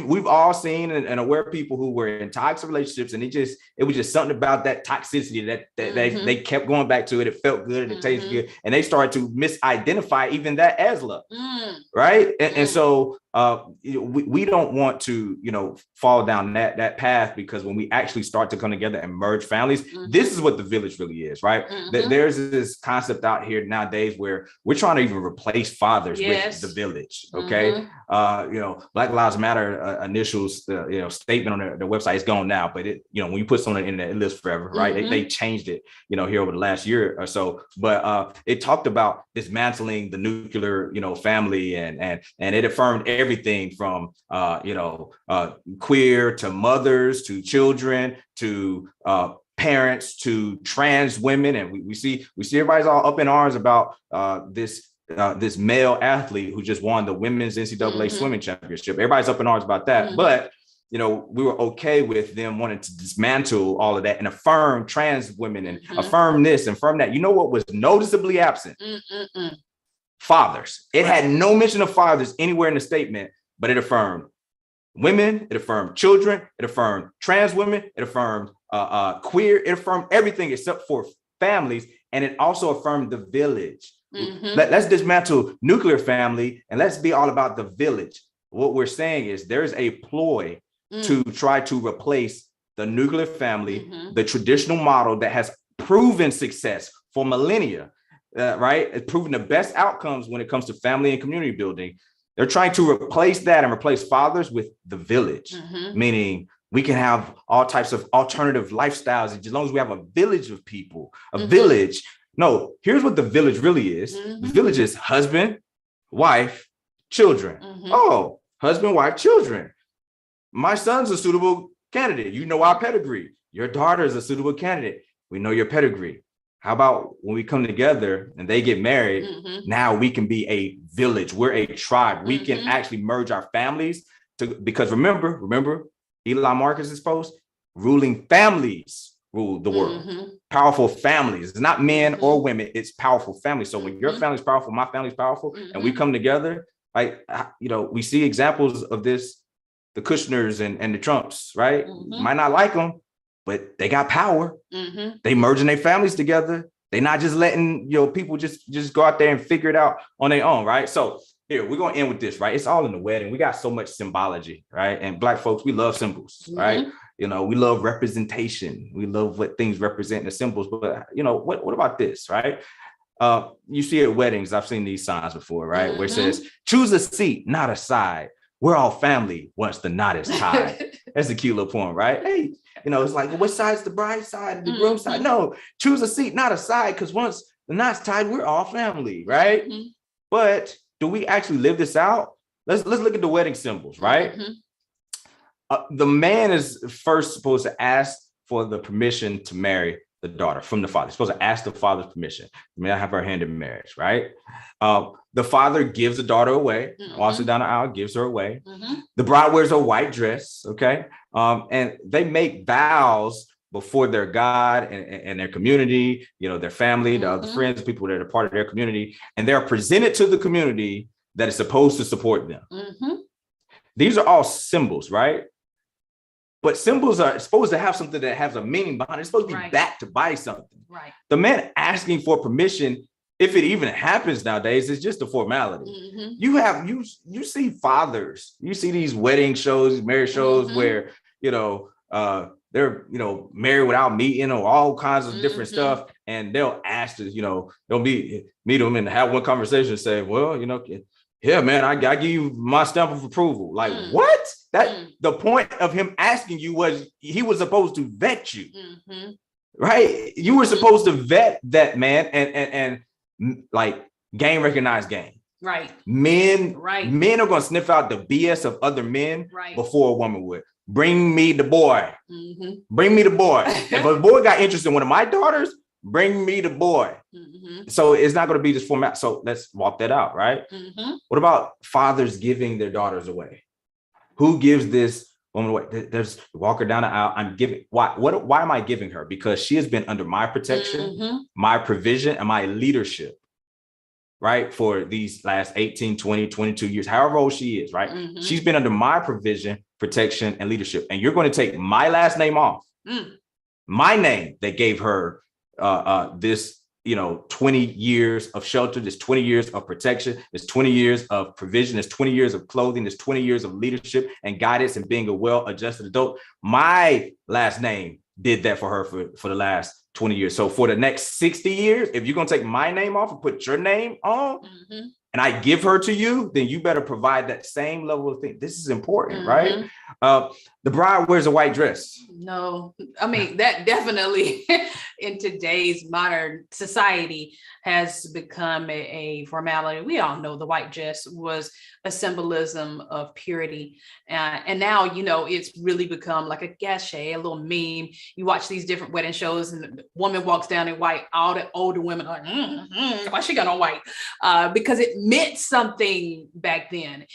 We've all seen and aware people who were in toxic relationships, and it was just something about that toxicity that they kept going back to it. It felt good and it tasted good, and they started to misidentify even that as love. Right. And so we don't want to, fall down that path, because when we actually start to come together and merge families, this is what the village really is, right? There's this concept out here nowadays where we're trying to even replace fathers with the village. Okay. Black Lives Matter initials, statement on their website is gone now, but when you put something in there, it lives forever, right? They changed it, here over the last year or so, but it talked about dismantling the nuclear, family, and it affirmed everything from, queer to mothers to children to parents to trans women. And we see everybody's all up in arms about this male athlete who just won the women's NCAA swimming championship. Everybody's up in arms about that. But, we were okay with them wanting to dismantle all of that and affirm trans women and affirm this and affirm that. You know what was noticeably absent? Fathers. It had no mention of fathers anywhere in the statement, but it affirmed women, it affirmed children, it affirmed trans women, it affirmed queer, it affirmed everything except for families, and it also affirmed the village. Let's dismantle nuclear family and let's be all about the village. What we're saying is there's a ploy to try to replace the nuclear family, the traditional model that has proven success for millennia, right? It's proven the best outcomes when it comes to family and community building. They're trying to replace that and replace fathers with the village, meaning we can have all types of alternative lifestyles as long as we have a village of people, a village. No, here's what the village really is. The village is husband, wife, children. Oh, husband, wife, children. My son's a suitable candidate. You know our pedigree. Your daughter is a suitable candidate. We know your pedigree. How about when we come together and they get married, now we can be a village. We're a tribe. We can actually merge our families because remember Elon Musk's post, ruling families rule the world. Powerful families. It's not men or women. It's powerful families. So when your family's powerful, my family's powerful, and we come together, like, we see examples of this, the Kushners and the Trumps, right? Might not like them, but they got power. They merging their families together. They're not just letting people just go out there and figure it out on their own, right? So here we're gonna end with this, right? It's all in the wedding. We got so much symbology, right? And Black folks, we love symbols, right? We love representation. We love what things represent in the symbols. But what about this, right? You see at weddings, I've seen these signs before, right? Where it says, "Choose a seat, not a side. We're all family once the knot is tied." That's a cute little poem, right? Hey, it's like, what side's the bride side, the groom side? No, choose a seat, not a side, because once the knot's tied, we're all family, right? But do we actually live this out? Let's look at the wedding symbols, right? The man is first supposed to ask for the permission to marry the daughter from the father. He's supposed to ask the father's permission. May I have her hand in marriage, right? The father gives the daughter away, walks her down the aisle, gives her away. The bride wears a white dress, okay? And they make vows before their God and their community, their family, the other friends, people that are part of their community, and they're presented to the community that is supposed to support them. These are all symbols, right? but symbols are supposed to have something that has a meaning behind it. It's supposed to be backed by something. Right. The man asking for permission, if it even happens nowadays, it's just a formality. You see fathers, you see these wedding shows, marriage shows where, they're, married without meeting or all kinds of different stuff. And they'll ask to, they'll meet them and have one conversation and say, well, yeah, man, I give you my stamp of approval. Like, what? The point of him asking you was he was supposed to vet you, right? You were supposed to vet that man and like game recognized game. Right. Men are going to sniff out the BS of other men before a woman would. Bring me the boy. Bring me the boy. If a boy got interested in one of my daughters, bring me the boy. So it's not going to be this format. So let's walk that out, right? What about fathers giving their daughters away? Who gives this woman away? There's walk her down the aisle. I'm giving. Why am I giving her? Because she has been under my protection, my provision, and my leadership, right? For these last 18, 20, 22 years, however old she is, right? She's been under my provision, protection, and leadership. And you're going to take my last name off. My name that gave her this, 20 years of shelter, this 20 years of protection, this 20 years of provision, this 20 years of clothing, this 20 years of leadership and guidance and being a well-adjusted adult. My last name did that for her for the last 20 years. So for the next 60 years, if you're going to take my name off and put your name on and I give her to you, then you better provide that same level of thing. This is important, right? The bride wears a white dress. No, I mean, that definitely in today's modern society has become a formality. We all know the white dress was a symbolism of purity. And now, it's really become like a gâché, a little meme. You watch these different wedding shows and the woman walks down in white. All the older women are like, why she got on white? Because it meant something back then.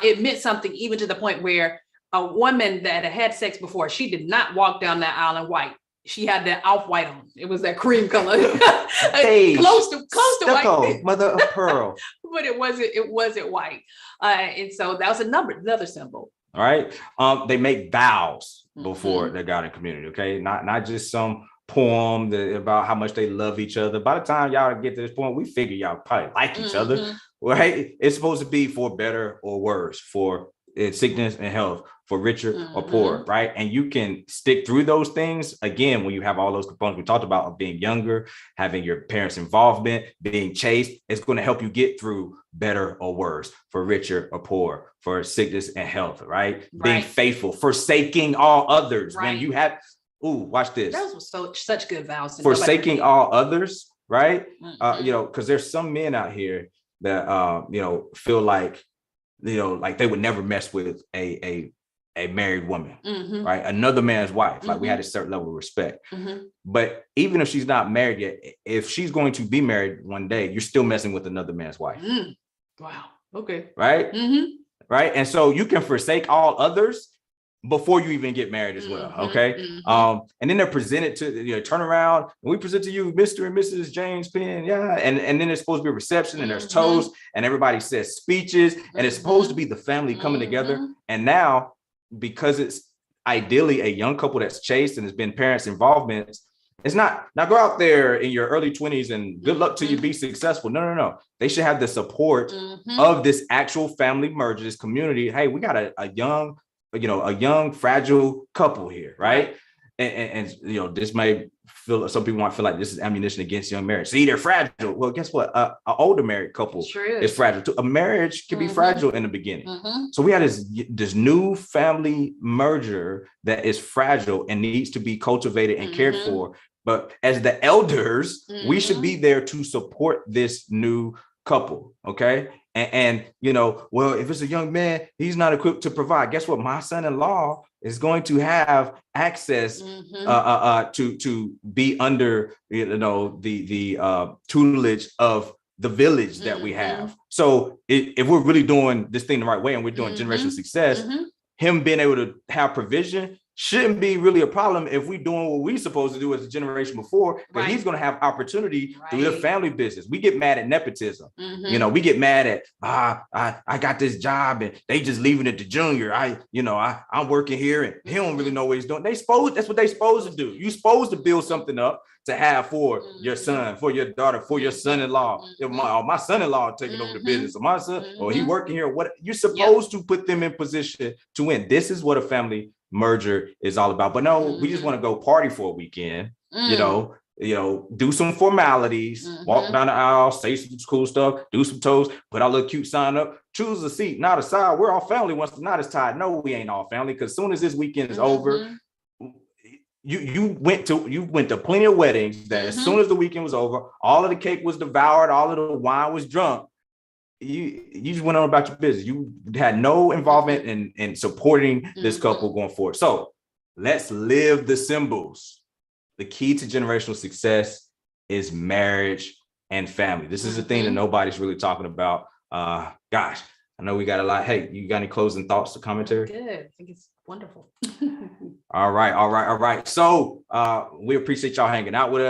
It meant something even to the point where a woman that had sex before, she did not walk down that aisle in white. She had that off-white on. It was that cream color. close to white. Mother of pearl. But it wasn't white. And so that was another symbol. All right. They make vows before the God and community. Okay. Not just some poem about how much they love each other. By the time y'all get to this point, we figure y'all probably like each other. Right. It's supposed to be for better or worse, for sickness and health, for richer or poor, right? And you can stick through those things again when you have all those components we talked about of being younger, having your parents' involvement, being chaste. It's going to help you get through better or worse, for richer or poor, for sickness and health, right? Being faithful, forsaking all others. When you have, watch this. Those were such good vows. Forsaking all others, right? Because there's some men out here that feel like like they would never mess with a married woman, right? Another man's wife. Like we had a certain level of respect. But even if she's not married yet, if she's going to be married one day, you're still messing with another man's wife. Wow. Okay. Right? Right. And so you can forsake all others before you even get married as well. Okay. And then they're presented to, turn around and we present to you Mr. and Mrs. James Penn. Yeah. And then there's supposed to be a reception and there's toast and everybody says speeches and it's supposed to be the family coming together. And now, because it's ideally a young couple that's chaste and has been parents' involvement, it's not, now go out there in your early 20s and good luck till you be successful. No. They should have the support of this actual family merger, this community. Hey, we got a young, fragile couple here, right? And this may feel, some people might feel like this is ammunition against young marriage. See, they're fragile. Well, guess what? An older married couple is fragile too. A marriage can be fragile in the beginning. So we had this new family merger that is fragile and needs to be cultivated and cared for. But as the elders, we should be there to support this new couple. Okay. And well, if it's a young man, he's not equipped to provide. Guess what? My son-in-law is going to have access to be under the tutelage of the village that we have. So if we're really doing this thing the right way and we're doing generational success, him being able to have provision shouldn't be really a problem if we doing what we supposed to do as a generation before, because he's going to have opportunity through the family business. We get mad at nepotism. You know, we get mad at, I got this job and they just leaving it to junior. I'm working here and he don't really know what he's doing. That's what they supposed to do. You supposed to build something up to have for your son, for your daughter, for your son-in-law. If my son-in-law taking over the business, or my son, or he working here, what you're supposed to put them in position to win. This is what a family merger is all about. But no, we just want to go party for a weekend, you know, do some formalities, walk down the aisle, say some cool stuff, do some toast, put our little cute sign up, choose a seat, not a side. We're all family once the knot is tied. No, we ain't all family, because as soon as this weekend is over, you went to plenty of weddings that as soon as the weekend was over, all of the cake was devoured, all of the wine was drunk. You just went on about your business. You had no involvement in supporting this couple going forward. So let's live the symbols. The key to generational success is marriage and family. This is a thing that nobody's really talking about. Gosh, I know we got a lot. Hey, you got any closing thoughts or commentary? Good. I think it's wonderful. All right. So we appreciate y'all hanging out with us.